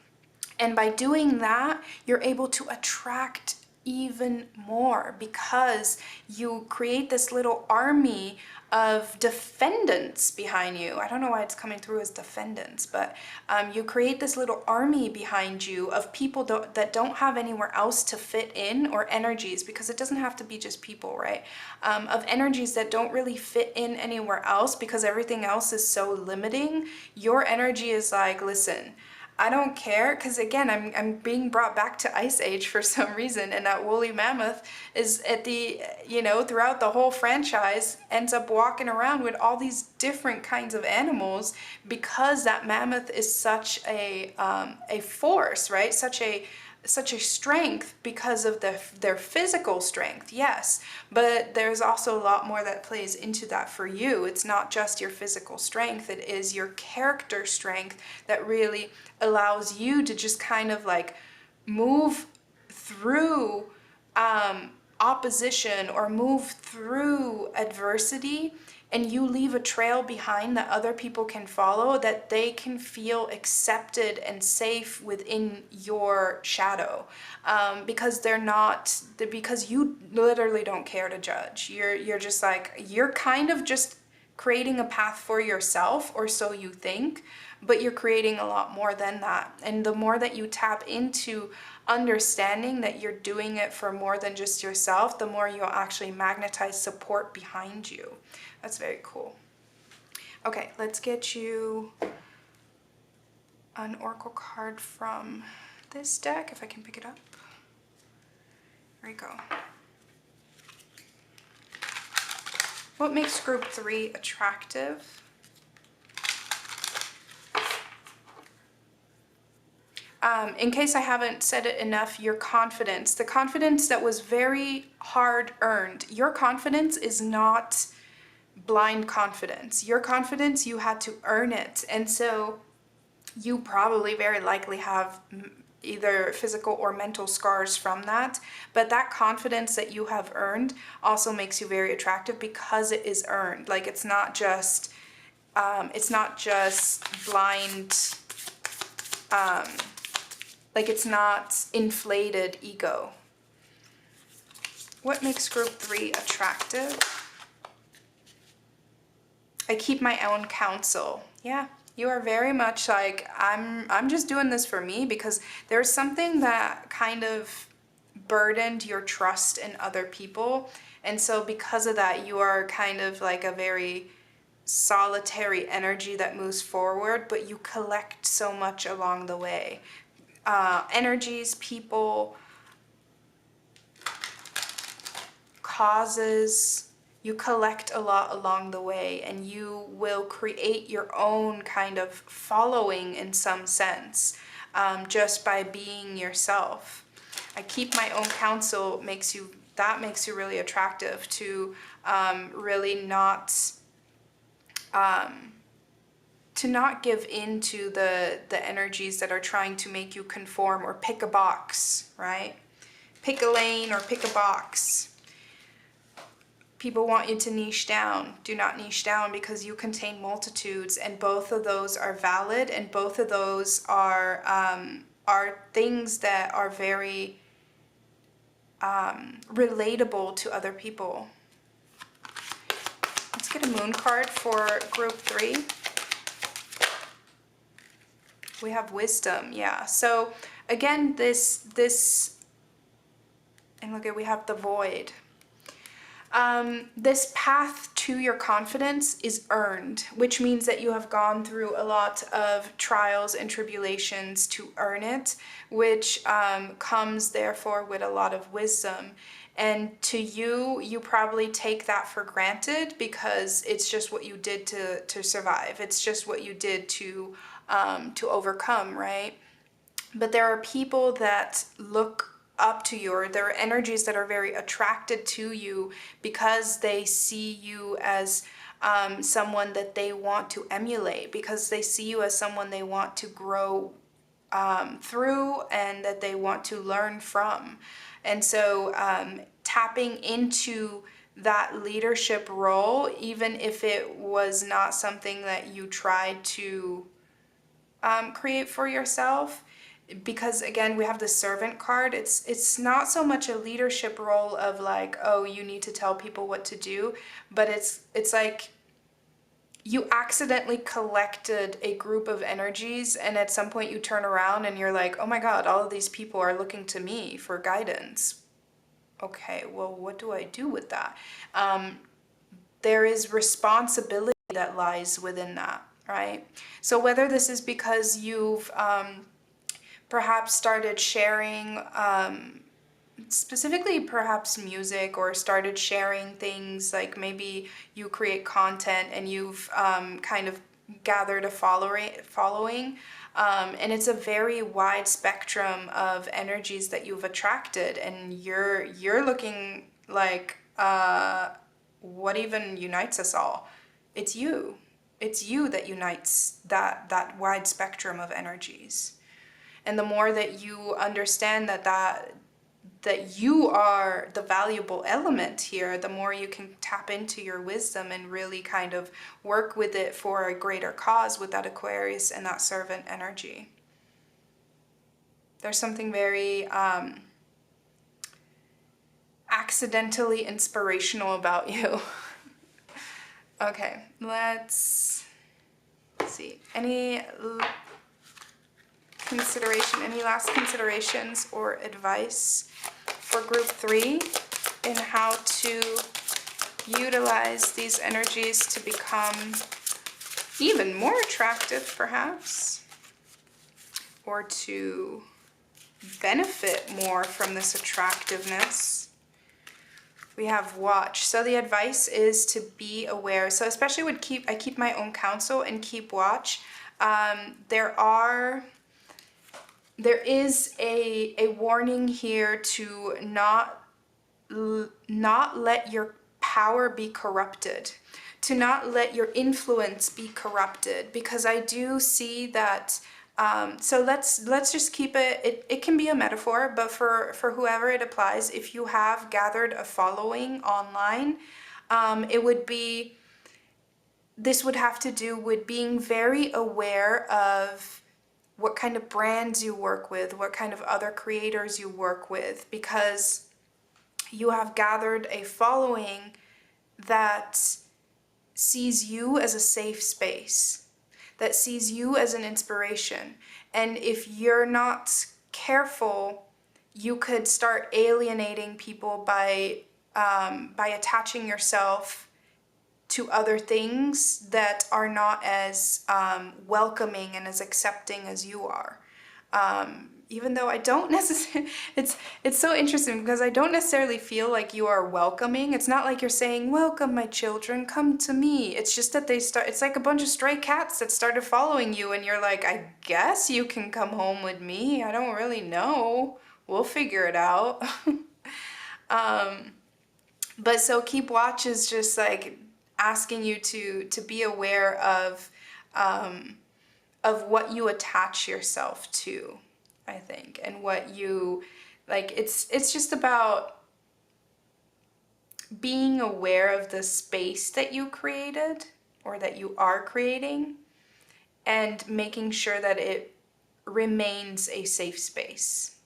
And by doing that, you're able to attract even more because you create this little army of defendants behind you. I don't know why it's coming through as defendants, but you create this little army behind you of people that don't have anywhere else to fit in, or energies, because it doesn't have to be just people, right? Of energies that don't really fit in anywhere else because everything else is so limiting. Your energy is like, listen, I don't care, because again, I'm being brought back to Ice Age for some reason, and that woolly mammoth is at the, throughout the whole franchise, ends up walking around with all these different kinds of animals because that mammoth is such a force, right? Such a strength because of their physical strength, yes, but there's also a lot more that plays into that for you. It's not just your physical strength, it is your character strength that really allows you to just kind of like move through opposition or move through adversity, and you leave a trail behind that other people can follow, that they can feel accepted and safe within your shadow, because because you literally don't care to judge. You're just like, you're kind of just creating a path for yourself, or so you think, but you're creating a lot more than that. And the more that you tap into understanding that you're doing it for more than just yourself, the more you'll actually magnetize support behind you. That's very cool. Okay, let's get you an oracle card from this deck, if I can pick it up. Here we go. What makes group 3 attractive? In case I haven't said it enough, your confidence, the confidence that was very hard earned. Your confidence is not blind confidence. Your confidence, you had to earn it. And so you probably very likely have either physical or mental scars from that. But that confidence that you have earned also makes you very attractive because it is earned. Like, it's not just blind, like it's not inflated ego. What makes group 3 attractive? I keep my own counsel. Yeah, you are very much like, I'm just doing this for me, because there's something that kind of burdened your trust in other people. And so because of that, you are kind of like a very solitary energy that moves forward, but you collect so much along the way. Energies, people, causes, you collect a lot along the way, and you will create your own kind of following in some sense, just by being yourself. I keep my own counsel makes you really attractive to really not to not give in to the energies that are trying to make you conform or pick a box, right? Pick a lane or pick a box. People want you to niche down. Do not niche down, because you contain multitudes, and both of those are valid, and both of those are things that are very relatable to other people. Let's get a moon card for group 3. We have wisdom, yeah. So again, this And look at, we have the void. This path to your confidence is earned, which means that you have gone through a lot of trials and tribulations to earn it, which comes therefore with a lot of wisdom. And to you, you probably take that for granted because it's just what you did to survive. It's just what you did to overcome, right? But there are people that look up to you, or there are energies that are very attracted to you because they see you as someone that they want to emulate, because they see you as someone they want to grow through and that they want to learn from. And so tapping into that leadership role, even if it was not something that you tried to create for yourself, because again, we have the servant card. It's not so much a leadership role of like, oh, you need to tell people what to do, but it's like you accidentally collected a group of energies, and at some point you turn around and you're like, oh my God, all of these people are looking to me for guidance. Okay, well, what do I do with that? There is responsibility that lies within that, right? So whether this is because you've perhaps started sharing specifically perhaps music, or started sharing things like maybe you create content and you've kind of gathered a following, and it's a very wide spectrum of energies that you've attracted, and you're looking like what even unites us all? It's you. It's you that unites that wide spectrum of energies. And the more that you understand that you are the valuable element here, the more you can tap into your wisdom and really kind of work with it for a greater cause with that Aquarius and that servant energy. There's something very accidentally inspirational about you. Okay, let's see. Any last considerations or advice for group 3 in how to utilize these energies to become even more attractive, perhaps, or to benefit more from this attractiveness? We have watch. So the advice is to be aware. So especially with I keep my own counsel and keep watch. There is a warning here to not let your power be corrupted, to not let your influence be corrupted, because I do see that. So let's just keep it. It can be a metaphor, but for whoever it applies, if you have gathered a following online, this would have to do with being very aware of what kind of brands you work with, what kind of other creators you work with, because you have gathered a following that sees you as a safe space, that sees you as an inspiration. And if you're not careful, you could start alienating people by attaching yourself to other things that are not as welcoming and as accepting as you are. Even though I don't necessarily, it's so interesting because I don't necessarily feel like you are welcoming. It's not like you're saying, welcome my children, come to me. It's just that it's like a bunch of stray cats that started following you, and you're like, I guess you can come home with me. I don't really know. We'll figure it out. But so keep watch is just like asking you to be aware of what you attach yourself to, I think, and what you like. It's just about being aware of the space that you created or that you are creating, and making sure that it remains a safe space.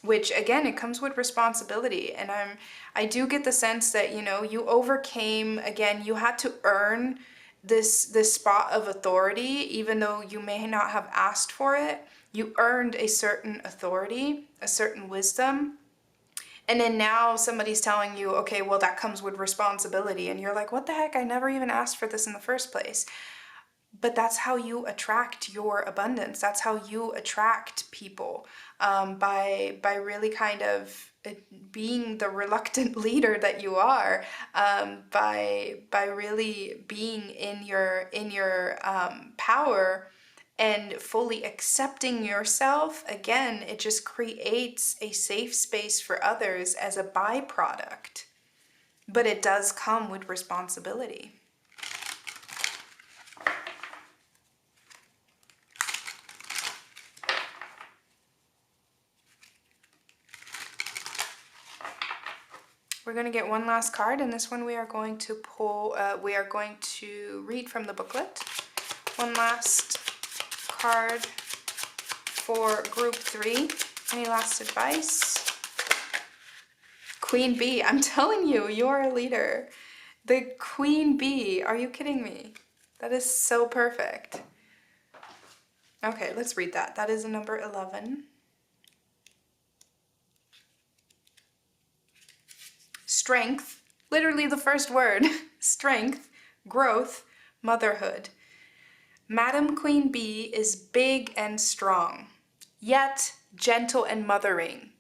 Which again, it comes with responsibility, and I do get the sense that, you know, you overcame, again, you had to earn this spot of authority, even though you may not have asked for it. You earned a certain authority, a certain wisdom. And then now somebody's telling you, okay, well, that comes with responsibility. And you're like, what the heck? I never even asked for this in the first place. But that's how you attract your abundance. That's how you attract people, by really kind of being the reluctant leader that you are, by really being in your power and fully accepting yourself. Again, it just creates a safe space for others as a byproduct. But it does come with responsibility. We're going to get one last card, and this one we are going to pull, we are going to read from the booklet. One last card for group 3. Any last advice? Queen Bee, I'm telling you, you're a leader. The Queen Bee, are you kidding me? That is so perfect. Okay, let's read that. That is number 11. Strength, literally the first word, strength, growth, motherhood. Madam Queen Bee is big and strong, yet gentle and mothering.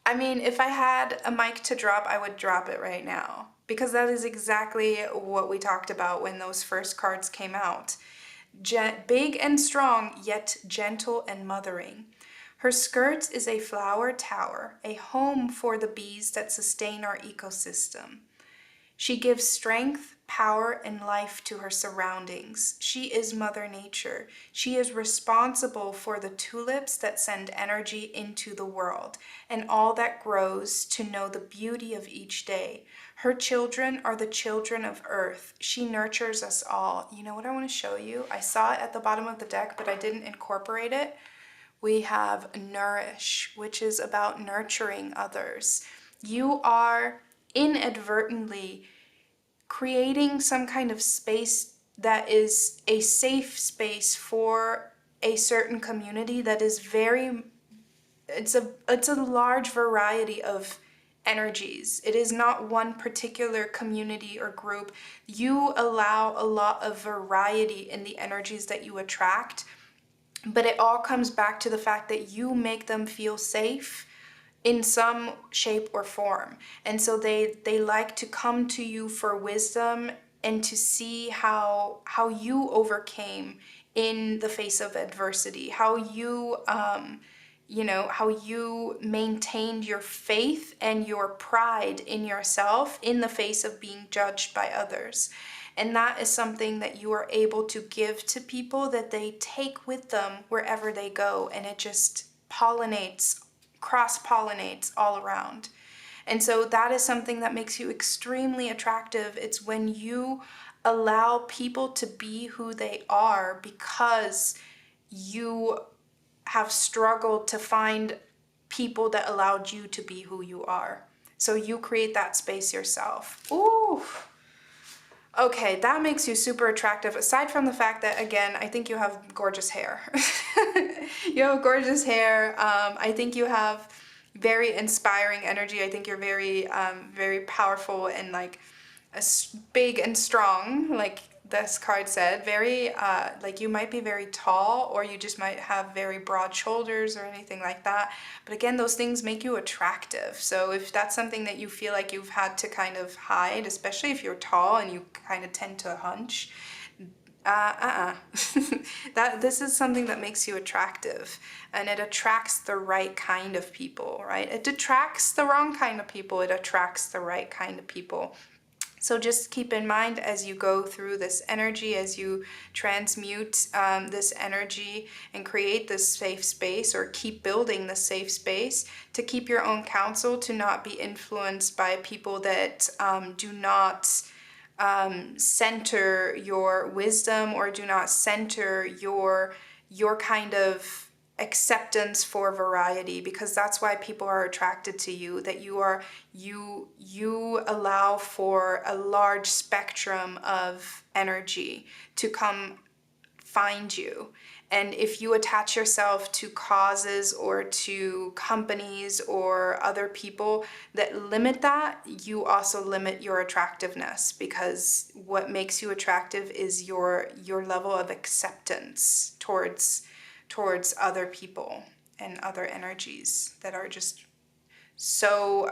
I mean, if I had a mic to drop, I would drop it right now, because that is exactly what we talked about when those first cards came out. Big and strong, yet gentle and mothering. Her skirt is a flower tower, a home for the bees that sustain our ecosystem. She gives strength, power, and life to her surroundings. She is Mother Nature. She is responsible for the tulips that send energy into the world and all that grows to know the beauty of each day. Her children are the children of Earth. She nurtures us all. You know what I want to show you? I saw it at the bottom of the deck, but I didn't incorporate it. We have Nourish, which is about nurturing others. You are inadvertently creating some kind of space that is a safe space for a certain community that is it's a large variety of energies. It is not one particular community or group. You allow a lot of variety in the energies that you attract, but it all comes back to the fact that you make them feel safe in some shape or form. And so they like to come to you for wisdom and to see how you overcame in the face of adversity, how you how you maintained your faith and your pride in yourself in the face of being judged by others. And that is something that you are able to give to people that they take with them wherever they go, and it just cross-pollinates all around. And so that is something that makes you extremely attractive. It's when you allow people to be who they are because you have struggled to find people that allowed you to be who you are. So you create that space yourself. Ooh. Okay, that makes you super attractive, aside from the fact that, again, I think you have gorgeous hair. You have gorgeous hair. I think you have very inspiring energy. I think you're very, very powerful and like big and strong, like this card said. Very, like you might be very tall, or you just might have very broad shoulders or anything like that. But again, those things make you attractive. So if that's something that you feel like you've had to kind of hide, especially if you're tall and you kind of tend to hunch, that this is something that makes you attractive, and it attracts the right kind of people, right? It detracts the wrong kind of people. It attracts the right kind of people. So just keep in mind as you go through this energy, as you transmute this energy and create this safe space, or keep building this safe space, to keep your own counsel, to not be influenced by people that do not center your wisdom, or do not center your kind of acceptance for variety, because that's why people are attracted to you, that you allow for a large spectrum of energy to come find you. And if you attach yourself to causes or to companies or other people that limit that, you also limit your attractiveness, because what makes you attractive is your level of acceptance towards other people and other energies that are just so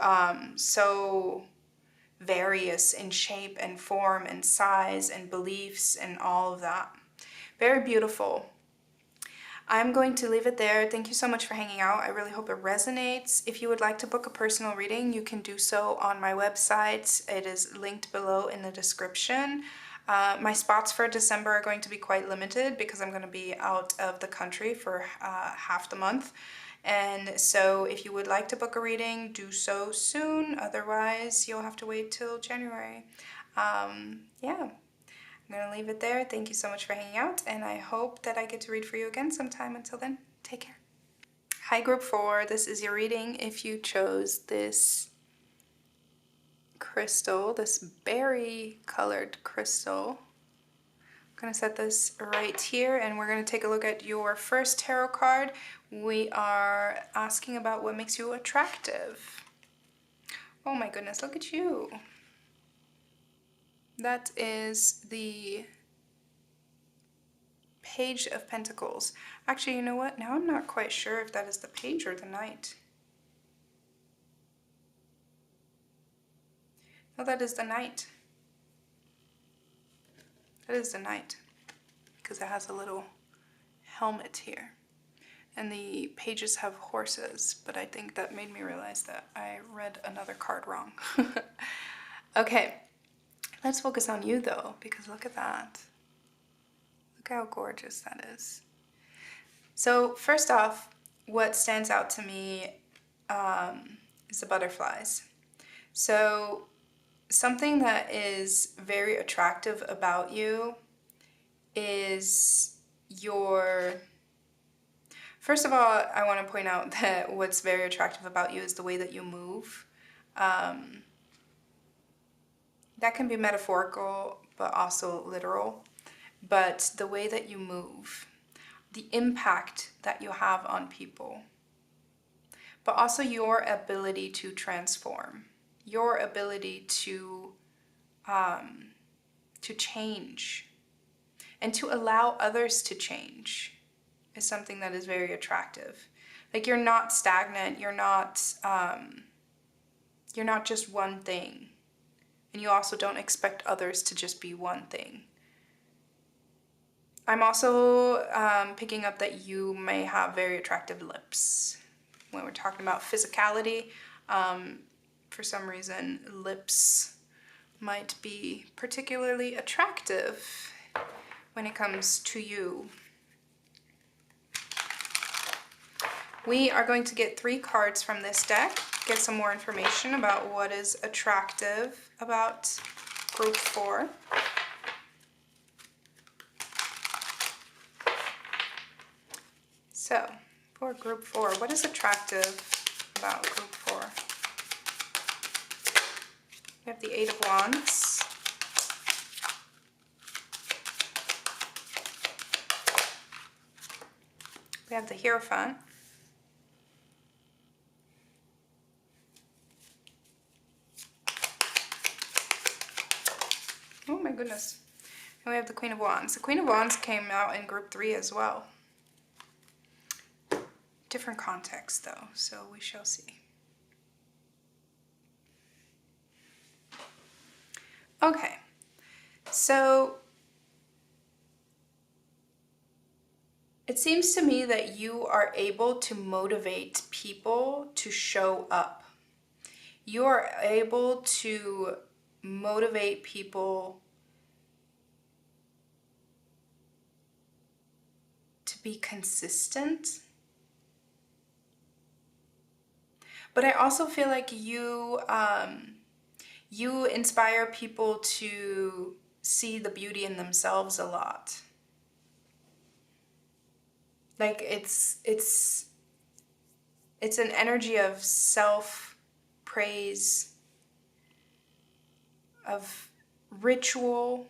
various in shape and form and size and beliefs and all of that. Very beautiful. I'm going to leave it there. Thank you so much for hanging out. I really hope it resonates. If you would like to book a personal reading, you can do so on my website. It is linked below in the description. My spots for December are going to be quite limited because I'm going to be out of the country for half the month. And so if you would like to book a reading, do so soon. Otherwise, you'll have to wait till January. Yeah. I'm going to leave it there. Thank you so much for hanging out, and I hope that I get to read for you again sometime. Until then, take care. Hi, Group 4. This is your reading if you chose this crystal, this berry-colored crystal. I'm going to set this right here, and we're going to take a look at your first tarot card. We are asking about what makes you attractive. Oh my goodness, look at you. That is the Page of Pentacles. Actually, you know what? Now I'm not quite sure if that is the Page or the Knight. No, that is the Knight. That is the Knight, because it has a little helmet here. And the pages have horses, but I think that made me realize that I read another card wrong. Okay, let's focus on you though, because look at that. Look how gorgeous that is. So first off, what stands out to me is the butterflies. So something that is very attractive about you is your... First of all, I want to point out that what's very attractive about you is the way that you move. That can be metaphorical, but also literal. But the way that you move, the impact that you have on people, but also your ability to transform, your ability to change and to allow others to change is something that is very attractive. Like, you're not stagnant, you're not just one thing, and you also don't expect others to just be one thing. I'm also picking up that you may have very attractive lips. When we're talking about physicality, for some reason, lips might be particularly attractive when it comes to you. We are going to get 3 cards from this deck, get some more information about what is attractive about Group 4. So, for Group 4, what is attractive about Group 4? We have the 8 of Wands. We have the Hierophant. Oh my goodness. And we have the Queen of Wands. The Queen of Wands came out in Group 3 as well. Different context though, so we shall see. Okay, so it seems to me that you are able to motivate people to show up. You are able to motivate people to be consistent. But I also feel like you inspire people to see the beauty in themselves a lot. Like, it's an energy of self-praise, of ritual,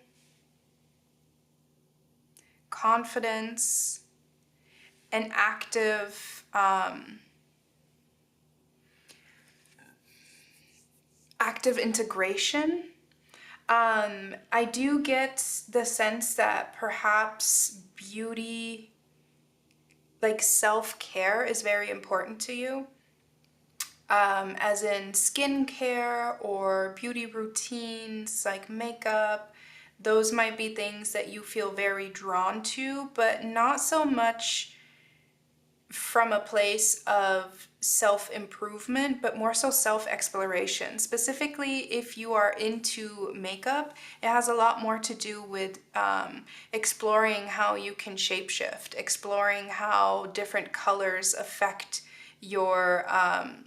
confidence, and active integration. I do get the sense that perhaps beauty, like self-care, is very important to you. As in skincare or beauty routines like makeup. Those might be things that you feel very drawn to, but not so much from a place of self-improvement, but more so self-exploration. Specifically, if you are into makeup, it has a lot more to do with exploring how you can shapeshift, exploring how different colors affect your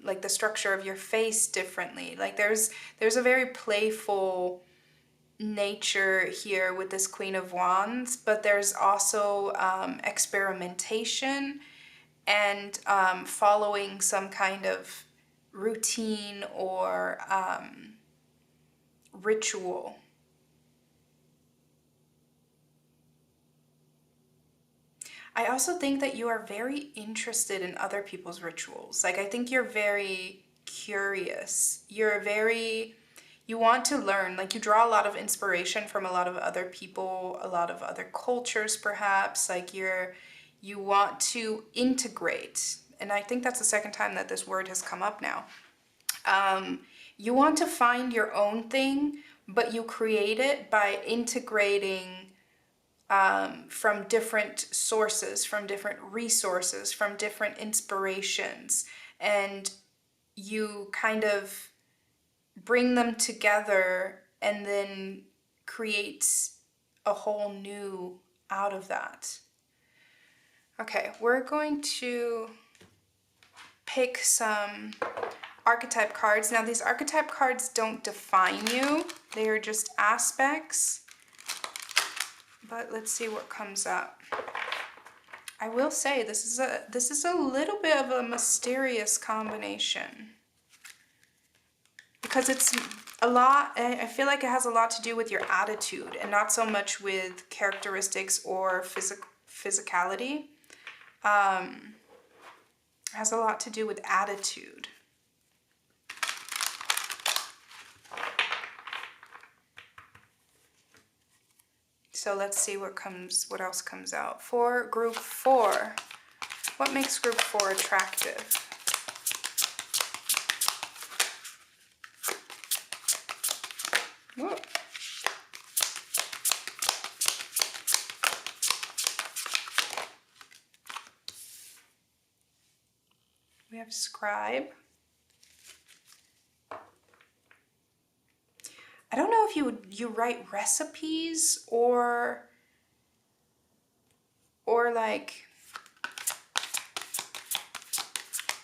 like the structure of your face differently. Like there's a very playful nature here with this Queen of Wands, but there's also experimentation and following some kind of routine or ritual. I also think that you are very interested in other people's rituals. Like, I think you're very curious. You want to learn. Like, you draw a lot of inspiration from a lot of other people, a lot of other cultures, perhaps. Like, you want to integrate. And I think that's the second time that this word has come up now. You want to find your own thing, but you create it by integrating from different sources, from different resources, from different inspirations. And you kind of bring them together and then create a whole new out of that. Okay, we're going to pick some archetype cards. Now, these archetype cards don't define you. They are just aspects. But let's see what comes up. I will say this is a little bit of a mysterious combination, because it's a lot. I feel like it has a lot to do with your attitude and not so much with characteristics or physicality. It has a lot to do with attitude. So let's see what else comes out. For group 4, what makes group 4 attractive? Whoa. We have scribe. I don't know if you write recipes or like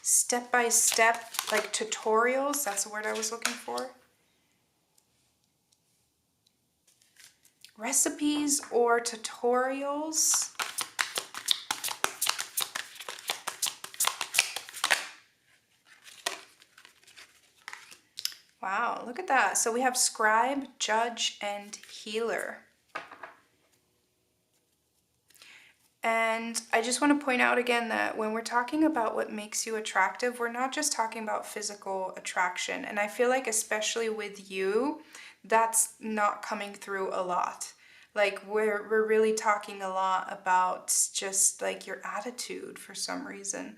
step-by-step, like tutorials. That's the word I was looking for. Recipes or tutorials. Wow, look at that. So we have scribe, judge, and healer. And I just want to point out again that when we're talking about what makes you attractive, we're not just talking about physical attraction. And I feel like especially with you, that's not coming through a lot. Like we're really talking a lot about just like your attitude for some reason.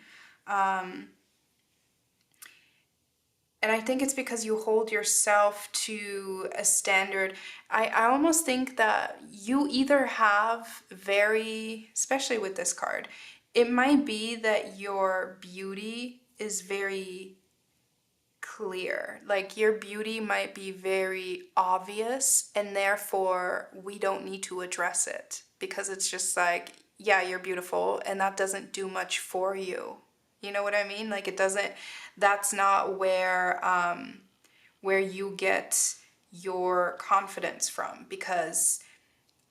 And I think it's because you hold yourself to a standard. I almost think that you either have especially with this card, it might be that your beauty is very clear. Like your beauty might be very obvious, and therefore we don't need to address it because it's just like, yeah, you're beautiful, and that doesn't do much for you. You know what I mean? Like it doesn't, that's not where you get your confidence from, because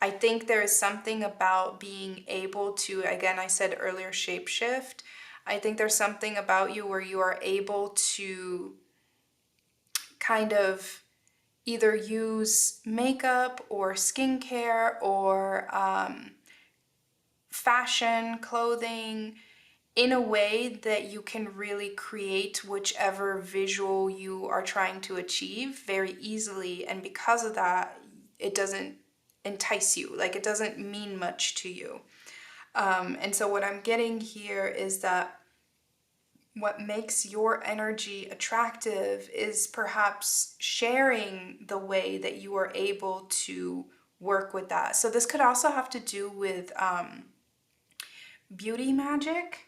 I think there is something about being able to, again, I said earlier, shapeshift. I think there's something about you where you are able to kind of either use makeup or skincare or fashion, clothing, in a way that you can really create whichever visual you are trying to achieve very easily. And because of that, it doesn't entice you, like it doesn't mean much to you. And so what I'm getting here is that what makes your energy attractive is perhaps sharing the way that you are able to work with that. So this could also have to do with beauty magic,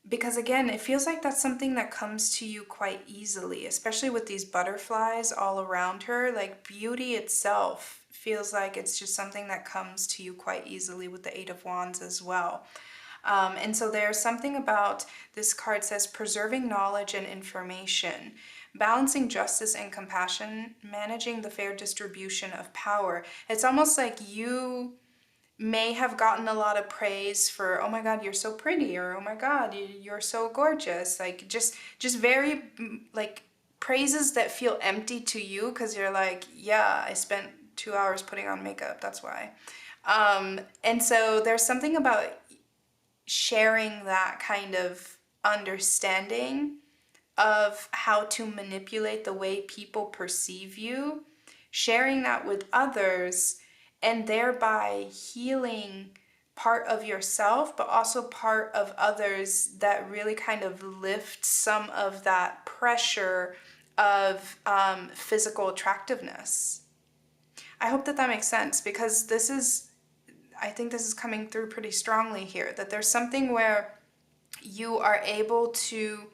because again, it feels like that's something that comes to you quite easily, especially with these butterflies all around her. Like beauty itself feels like it's just something that comes to you quite easily with the Eight of Wands as well. And so there's something about this card says preserving knowledge and information, balancing justice and compassion, managing the fair distribution of power. It's almost like you may have gotten a lot of praise for, oh my god, you're so pretty, or oh my god, you're so gorgeous, like just very like praises that feel empty to you because you're like, yeah, I spent 2 hours putting on makeup, that's why. And so there's something about sharing that kind of understanding of how to manipulate the way people perceive you, sharing that with others, and thereby healing part of yourself, but also part of others, that really kind of lift some of that pressure of physical attractiveness. I hope that that makes sense, because this is, I think this is coming through pretty strongly here, that there's something where you are able to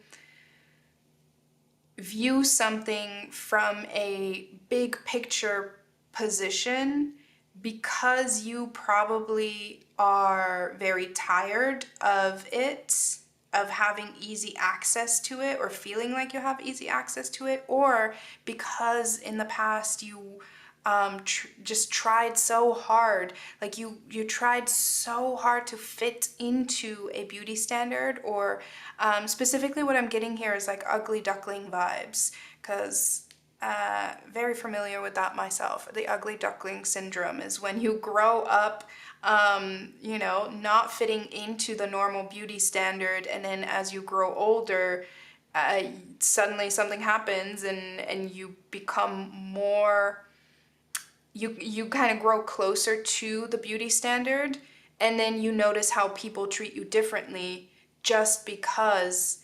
view something from a big picture position because you probably are very tired of it, of having easy access to it, or feeling like you have easy access to it, or because in the past you just tried so hard, like you tried so hard to fit into a beauty standard, or specifically what I'm getting here is like ugly duckling vibes, because very familiar with that myself. The ugly duckling syndrome is when you grow up, not fitting into the normal beauty standard, and then as you grow older, suddenly something happens, and you become more, you kind of grow closer to the beauty standard, and then you notice how people treat you differently just because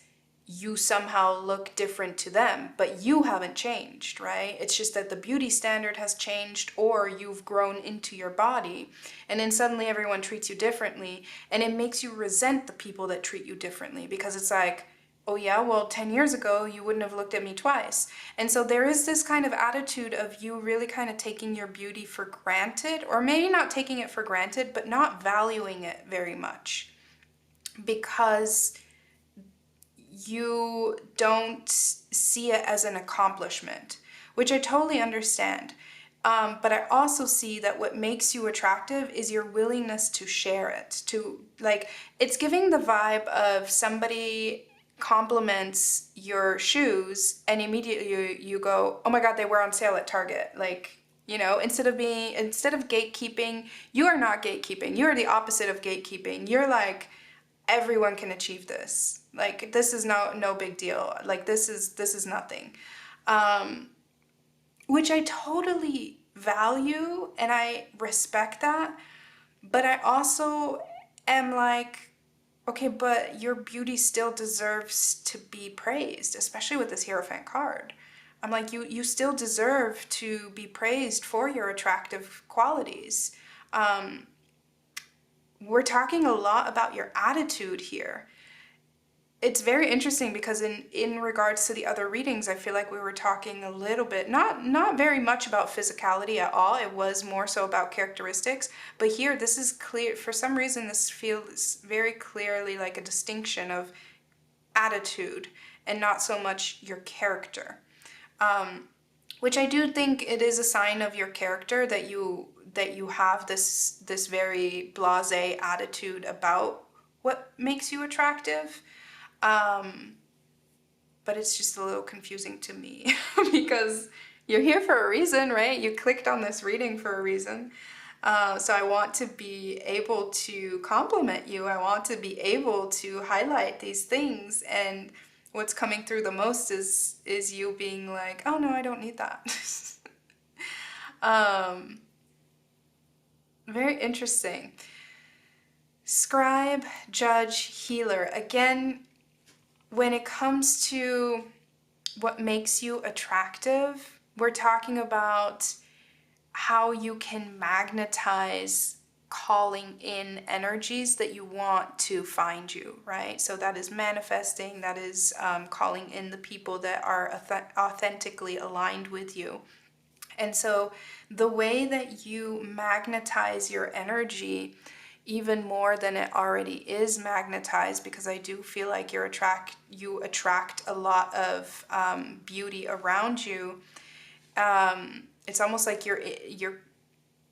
you somehow look different to them, but you haven't changed, right? It's just that the beauty standard has changed, or you've grown into your body, and then suddenly everyone treats you differently, and it makes you resent the people that treat you differently, because it's like, oh yeah, well 10 years ago you wouldn't have looked at me twice. And so there is this kind of attitude of you really kind of taking your beauty for granted, or maybe not taking it for granted, but not valuing it very much, because you don't see it as an accomplishment, which I totally understand. But I also see that what makes you attractive is your willingness to share it. To, like, it's giving the vibe of somebody compliments your shoes and immediately you go, oh my god, they were on sale at Target. Like, instead of gatekeeping, you are not gatekeeping. You are the opposite of gatekeeping. You're like, everyone can achieve this. Like, this is no big deal. Like, this is nothing. Which I totally value and I respect that. But I also am like, okay, but your beauty still deserves to be praised, especially with this Hierophant card. I'm like, you still deserve to be praised for your attractive qualities. We're talking a lot about your attitude here. It's very interesting because in regards to the other readings, I feel like we were talking a little bit, not very much about physicality at all. It was more so about characteristics. But here, this is clear. For some reason, this feels very clearly like a distinction of attitude and not so much your character. Which I do think it is a sign of your character that you have this very blasé attitude about what makes you attractive. But it's just a little confusing to me because you're here for a reason, right? You clicked on this reading for a reason. So I want to be able to compliment you. I want to be able to highlight these things. And what's coming through the most is you being like, oh no, I don't need that. um, Very interesting. Scribe, judge, healer. Again, when it comes to what makes you attractive, we're talking about how you can magnetize calling in energies that you want to find you, right? So that is manifesting, that is calling in the people that are authentically aligned with you. And so the way that you magnetize your energy even more than it already is magnetized, because I do feel like you attract a lot of beauty around you. It's almost like you're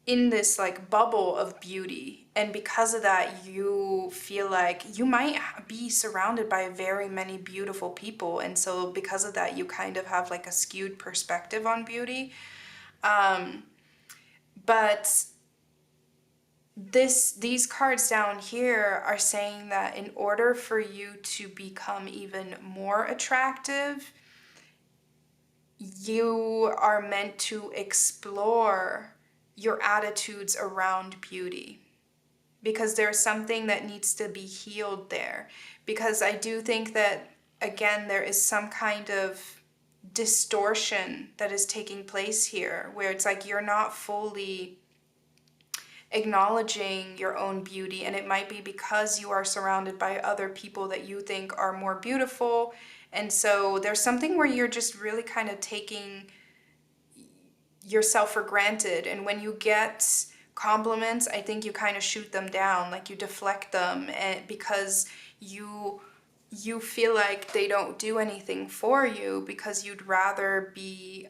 in this like bubble of beauty, and because of that you feel like you might be surrounded by very many beautiful people, and so because of that you kind of have like a skewed perspective on beauty. But these cards down here are saying that in order for you to become even more attractive, you are meant to explore your attitudes around beauty, because there's something that needs to be healed there. Because I do think that, again, there is some kind of distortion that is taking place here, where it's like you're not fully acknowledging your own beauty, and it might be because you are surrounded by other people that you think are more beautiful. And so there's something where you're just really kind of taking yourself for granted, and when you get compliments, I think you kind of shoot them down, like you deflect them, and because you feel like they don't do anything for you, because you'd rather be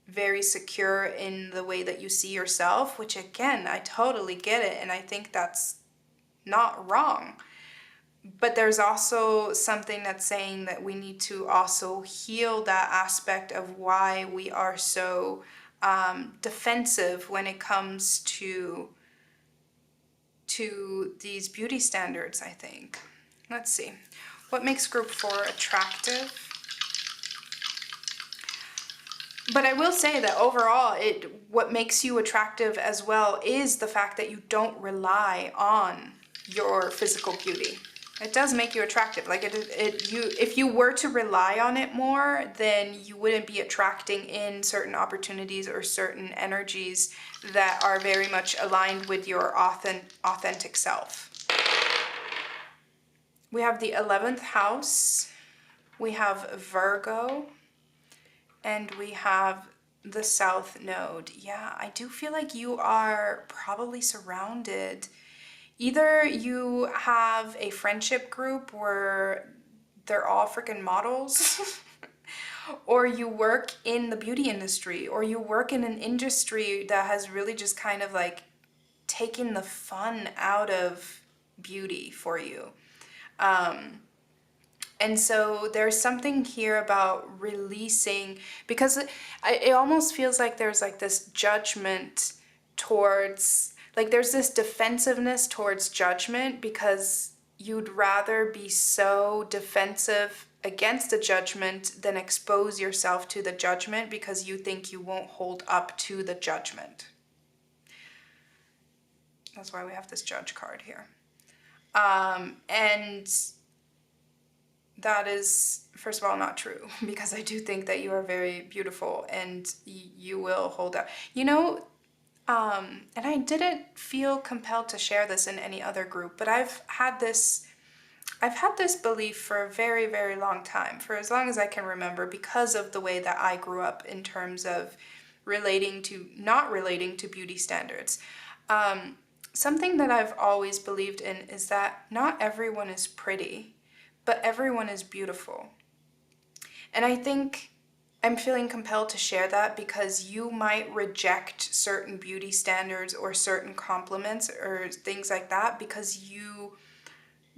very secure in the way that you see yourself, which again, I totally get it, and I think that's not wrong. But there's also something that's saying that we need to also heal that aspect of why we are so defensive when it comes to these beauty standards, I think. Let's see. What makes group 4 attractive? But I will say that overall, what makes you attractive as well is the fact that you don't rely on your physical beauty. It does make you attractive. Like if you were to rely on it more, then you wouldn't be attracting in certain opportunities or certain energies that are very much aligned with your authentic self. We have the 11th house. We have Virgo. And we have the South Node. Yeah, I do feel like you are probably surrounded. Either you have a friendship group where they're all freaking models, or you work in the beauty industry, or you work in an industry that has really just kind of like taken the fun out of beauty for you. And so there's something here about releasing, because it almost feels like there's like this judgment towards, like there's this defensiveness towards judgment, because you'd rather be so defensive against the judgment than expose yourself to the judgment, because you think you won't hold up to the judgment. That's why we have this Judge card here. And that is, first of all, not true, because I do think that you are very beautiful and you will hold up. You know, and I didn't feel compelled to share this in any other group, but I've had this belief for a very, very long time, for as long as I can remember, because of the way that I grew up in terms of not relating to beauty standards. Something that I've always believed in is that not everyone is pretty, but everyone is beautiful. And I think I'm feeling compelled to share that because you might reject certain beauty standards or certain compliments or things like that because you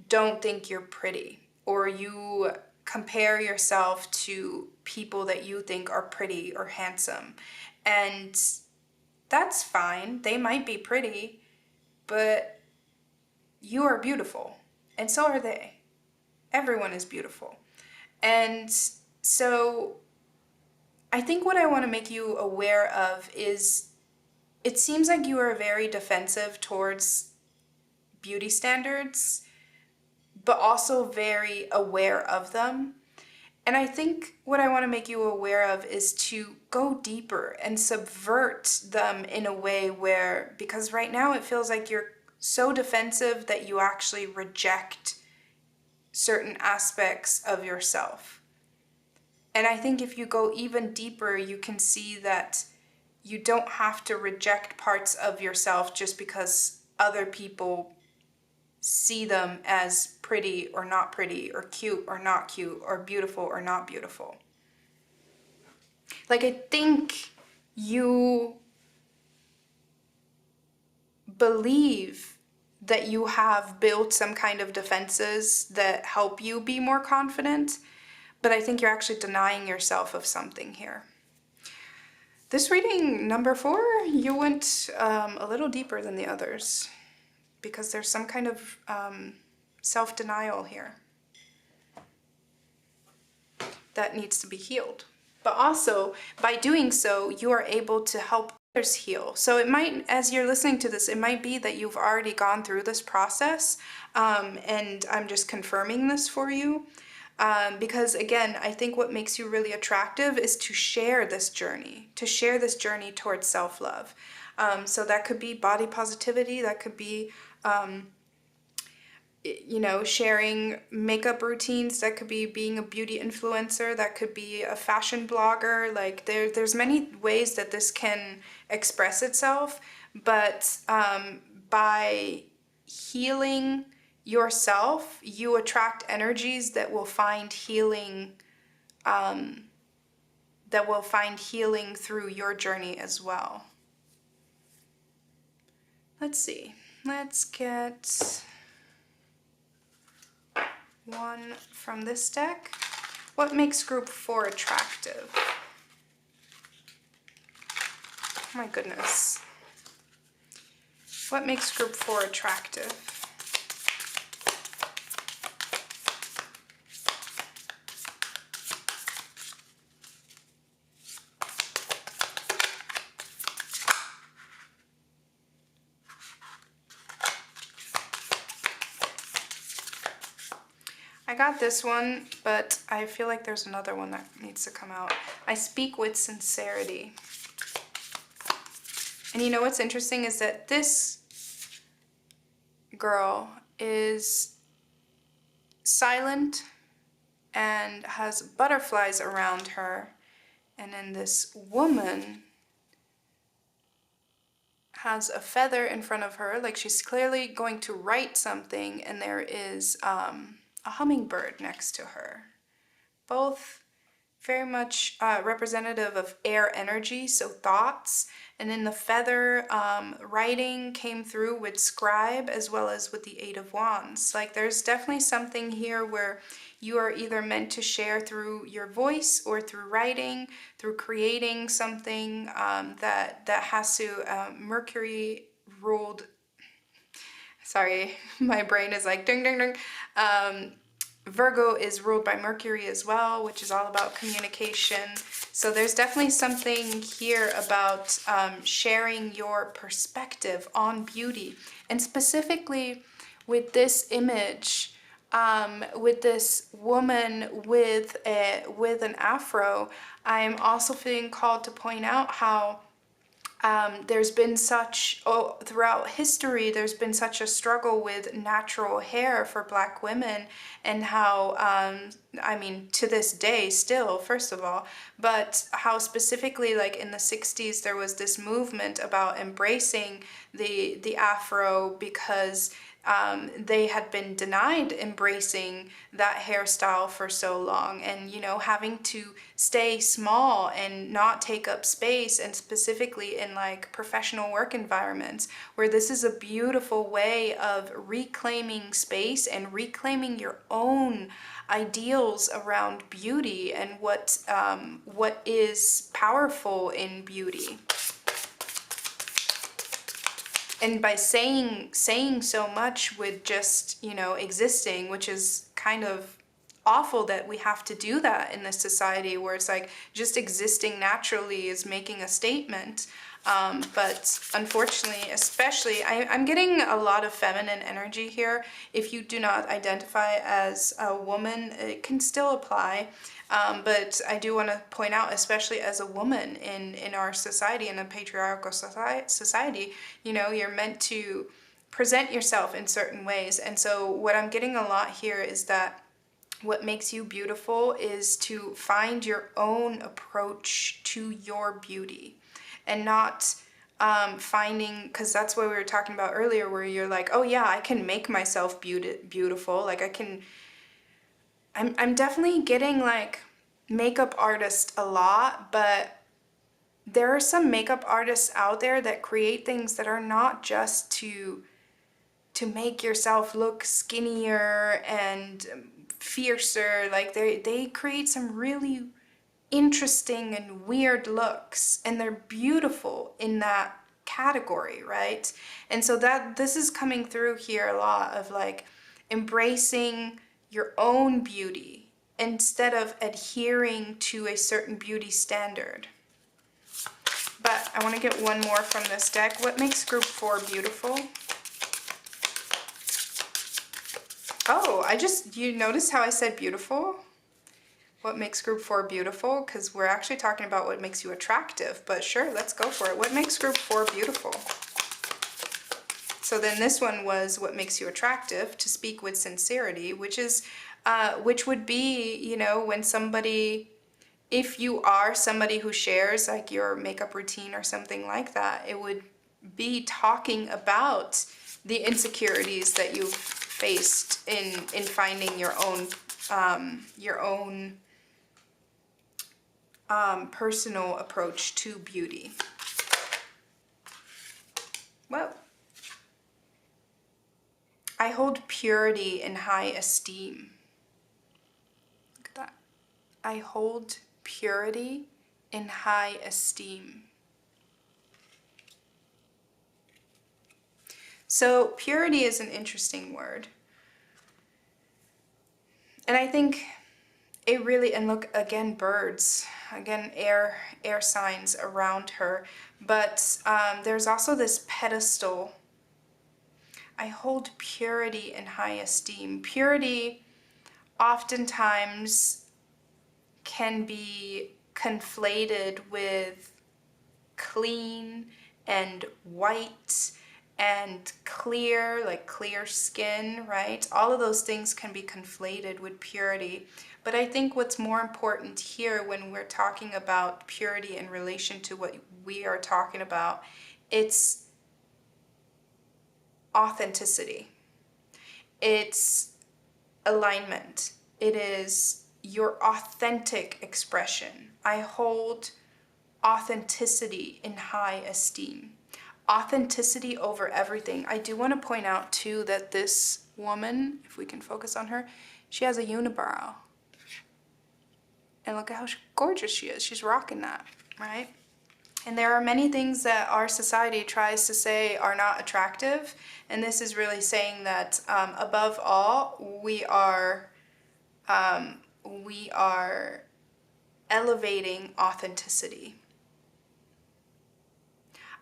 don't think you're pretty, or you compare yourself to people that you think are pretty or handsome. And That's fine. They might be pretty, but you are beautiful, and so are they. Everyone is beautiful. And so I think what I want to make you aware of is it seems like you are very defensive towards beauty standards, but also very aware of them. And I think what I want to make you aware of is to go deeper and subvert them in a way where, because right now it feels like you're so defensive that you actually reject certain aspects of yourself. And I think if you go even deeper, you can see that you don't have to reject parts of yourself just because other people see them as pretty or not pretty, or cute or not cute, or beautiful or not beautiful. Like, I think you believe that you have built some kind of defenses that help you be more confident, but I think you're actually denying yourself of something here. This reading, number 4, you went a little deeper than the others because there's some kind of self-denial here that needs to be healed. But also, by doing so, you are able to help others heal. So it might, as you're listening to this, it might be that you've already gone through this process, and I'm just confirming this for you. Because again, I think what makes you really attractive is to share this journey towards self-love. So that could be body positivity, that could be sharing makeup routines, that could be being a beauty influencer, that could be a fashion blogger. Like there's many ways that this can express itself, but by healing yourself, you attract energies that will find healing, through your journey as well. Let's see. Let's get one from this deck. What makes group 4 attractive? Oh my goodness. What makes group 4 attractive? I got this one, but I feel like there's another one that needs to come out. I speak with sincerity. And you know what's interesting is that this girl is silent and has butterflies around her. And then this woman has a feather in front of her, like she's clearly going to write something, and there is a hummingbird next to her. Both very much representative of air energy, so thoughts. And then the feather writing came through with scribe as well as with the 8 of Wands. Like there's definitely something here where you are either meant to share through your voice or through writing, through creating something that has to Mercury ruled. Sorry, my brain is like ding ding ding. Virgo is ruled by Mercury as well, which is all about communication. So there's definitely something here about sharing your perspective on beauty. And specifically with this image, with this woman with an afro, I'm also feeling called to point out how there's been throughout history, there's been such a struggle with natural hair for Black women, and how, to this day still, first of all, but how specifically like in the 60s, there was this movement about embracing the afro because they had been denied embracing that hairstyle for so long, and having to stay small and not take up space, and specifically in like professional work environments where this is a beautiful way of reclaiming space and reclaiming your own ideals around beauty and what is powerful in beauty. And by saying so much with just, you know, existing, which is kind of awful that we have to do that in this society where it's like just existing naturally is making a statement. But unfortunately, especially, I'm getting a lot of feminine energy here. If you do not identify as a woman, it can still apply. But I do want to point out, especially as a woman in our society, in a patriarchal society, you know, you're meant to present yourself in certain ways. And so what I'm getting a lot here is that what makes you beautiful is to find your own approach to your beauty, and not finding, because that's what we were talking about earlier, where you're like, oh yeah, I can make myself beautiful. Like I can, I'm definitely getting like makeup artist a lot, but there are some makeup artists out there that create things that are not just to make yourself look skinnier and fiercer. Like they create some really interesting and weird looks, and they're beautiful in that category, right? And so that this is coming through here a lot of like embracing your own beauty instead of adhering to a certain beauty standard. But I want to get one more from this deck. What makes group 4 beautiful? Oh, you noticed how I said beautiful? What makes group 4 beautiful? Because we're actually talking about what makes you attractive, but sure, let's go for it. What makes group 4 beautiful? So then this one was what makes you attractive, to speak with sincerity, which would be, you know, when somebody, if you are somebody who shares like your makeup routine or something like that, it would be talking about the insecurities that you've faced in finding your own personal approach to beauty. Well, I hold purity in high esteem. Look at that. I hold purity in high esteem. So purity is an interesting word. And I think it really, and look again, birds, again, air signs around her. But there's also this pedestal. I hold purity in high esteem. Purity oftentimes can be conflated with clean and white and clear, like clear skin, right? All of those things can be conflated with purity. But I think what's more important here when we're talking about purity in relation to what we are talking about, it's authenticity. It's alignment. It is your authentic expression. I hold authenticity in high esteem. Authenticity over everything. I do want to point out too that this woman, if we can focus on her, she has a unibrow. And look at how gorgeous she is. She's rocking that, right? And there are many things that our society tries to say are not attractive. And this is really saying that above all, we are elevating authenticity.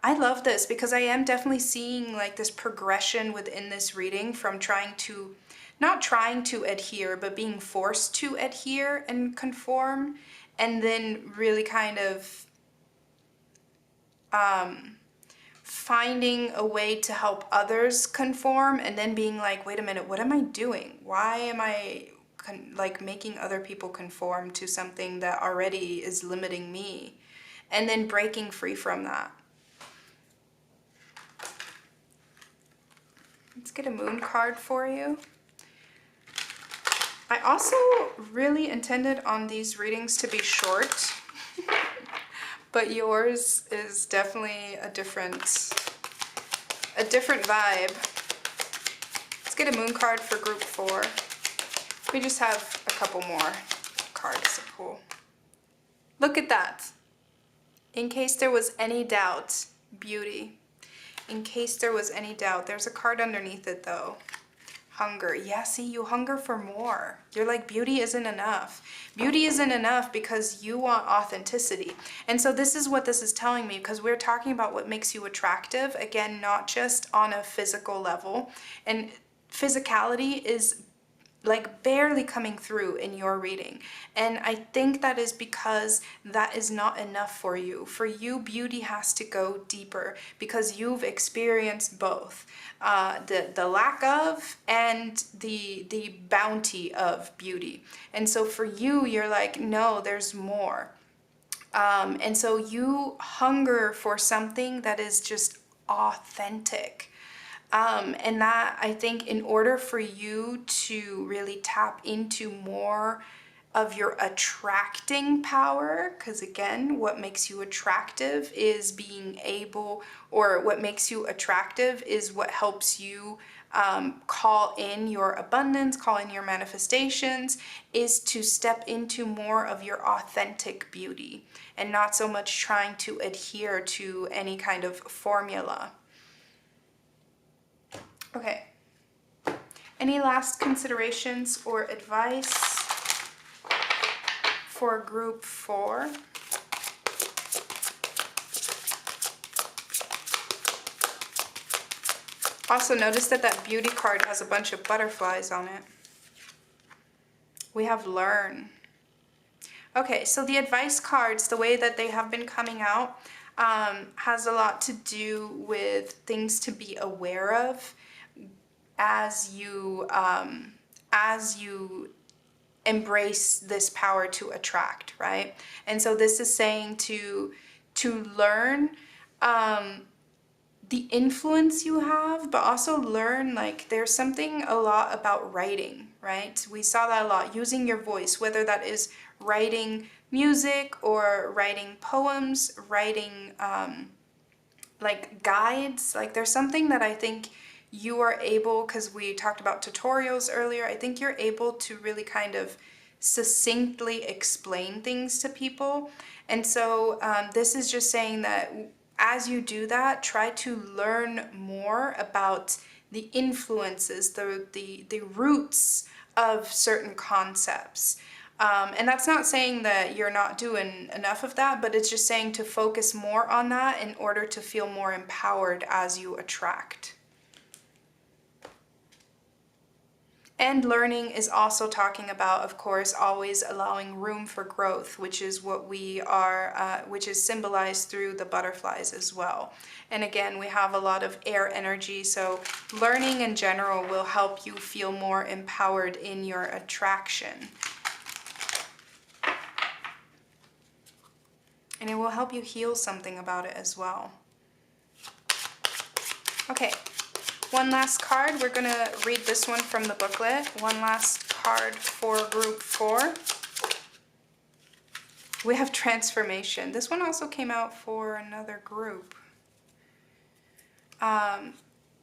I love this because I am definitely seeing like this progression within this reading from not trying to adhere, but being forced to adhere and conform, and then really kind of finding a way to help others conform, and then being like, wait a minute, what am I doing? Why am I like making other people conform to something that already is limiting me? And then breaking free from that. Let's get a moon card for you. I also really intended on these readings to be short, but yours is definitely a different vibe. Let's get a moon card for group 4. We just have a couple more cards to pull. Look at that. In case there was any doubt, beauty. In case there was any doubt. There's a card underneath it though. Hunger. Yeah, see, you hunger for more. You're like, beauty isn't enough. Beauty isn't enough because you want authenticity. And so this is what this is telling me, because we're talking about what makes you attractive. Again, not just on a physical level. And physicality is like barely coming through in your reading. And I think that is because that is not enough for you. For you, beauty has to go deeper because you've experienced both the lack of and the bounty of beauty. And so for you, you're like, no, there's more. And so you hunger for something that is just authentic. And that, I think, in order for you to really tap into more of your attracting power, because again, what makes you attractive is being able, or what makes you attractive is what helps you call in your abundance, call in your manifestations, is to step into more of your authentic beauty and not so much trying to adhere to any kind of formula. Okay, any last considerations or advice for group 4? Also notice that that beauty card has a bunch of butterflies on it. We have learn. Okay, so the advice cards, the way that they have been coming out, has a lot to do with things to be aware of as you embrace this power to attract, right? And so this is saying to learn the influence you have, but also learn, like, there's something a lot about writing, right? We saw that a lot, using your voice, whether that is writing music or writing poems, writing like guides. Like, there's something that I think you are able, because we talked about tutorials earlier, I think you're able to really kind of succinctly explain things to people. And so this is just saying that as you do that, try to learn more about the influences, the roots of certain concepts. And that's not saying that you're not doing enough of that, but it's just saying to focus more on that in order to feel more empowered as you attract. And learning is also talking about, of course, always allowing room for growth, which is what we are, which is symbolized through the butterflies as well. And again, we have a lot of air energy, so learning in general will help you feel more empowered in your attraction. And it will help you heal something about it as well. Okay, one last card. We're gonna read this one from the booklet. One last card for group 4. We have transformation. This one also came out for another group.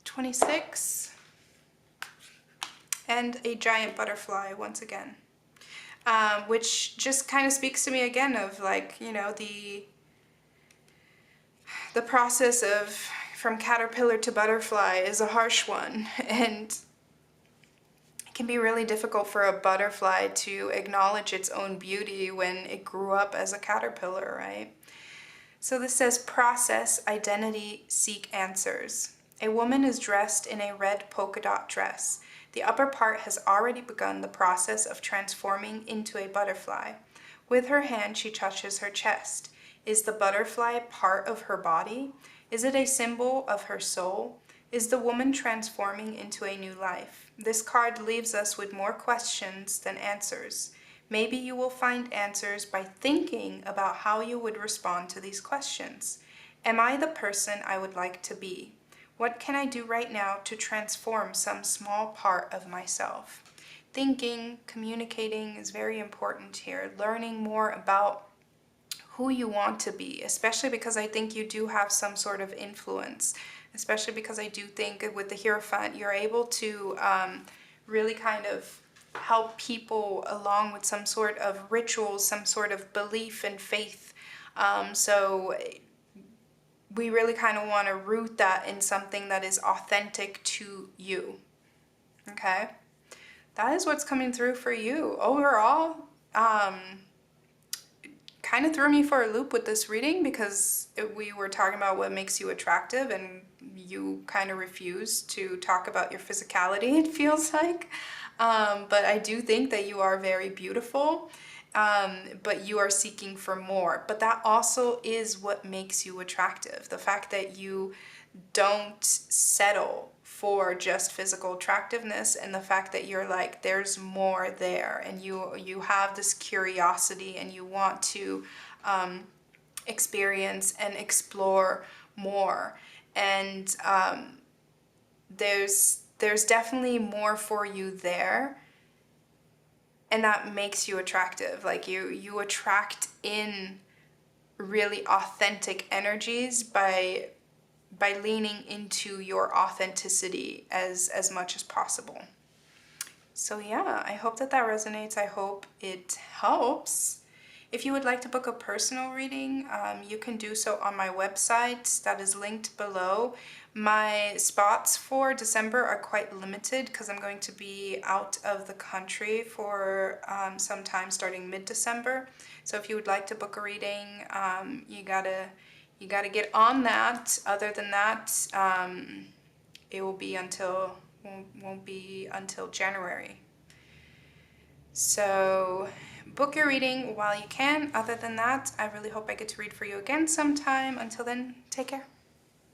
26. And a giant butterfly once again. Which just kind of speaks to me again of, like, you know, the process of from caterpillar to butterfly is a harsh one, and it can be really difficult for a butterfly to acknowledge its own beauty when it grew up as a caterpillar, right? So this says process, identity, seek answers. A woman is dressed in a red polka dot dress. The upper part has already begun the process of transforming into a butterfly. With her hand, she touches her chest. Is the butterfly part of her body? Is it a symbol of her soul? Is the woman transforming into a new life? This card leaves us with more questions than answers. Maybe you will find answers by thinking about how you would respond to these questions. Am I the person I would like to be? What can I do right now to transform some small part of myself? Thinking, communicating is very important here. Learning more about who you want to be, especially because I think you do have some sort of influence, especially because I do think with the Hierophant, you're able to really kind of help people along with some sort of rituals, some sort of belief and faith. So we really kind of want to root that in something that is authentic to you. Okay? That is what's coming through for you. Overall, kind of threw me for a loop with this reading because we were talking about what makes you attractive and you kind of refuse to talk about your physicality, it feels like. But I do think that you are very beautiful, but you are seeking for more. But that also is what makes you attractive. The fact that you don't settle for just physical attractiveness, and the fact that you're like, there's more there, and you have this curiosity and you want to experience and explore more. And there's definitely more for you there, and that makes you attractive. Like you attract in really authentic energies by leaning into your authenticity as much as possible. So yeah, I hope that resonates. I hope it helps. If you would like to book a personal reading, you can do so on my website that is linked below. My spots for December are quite limited because I'm going to be out of the country for some time starting mid-December. So if you would like to book a reading, you gotta get on that. Other than that, it won't be until January. So book your reading while you can. Other than that, I really hope I get to read for you again sometime. Until then, take care.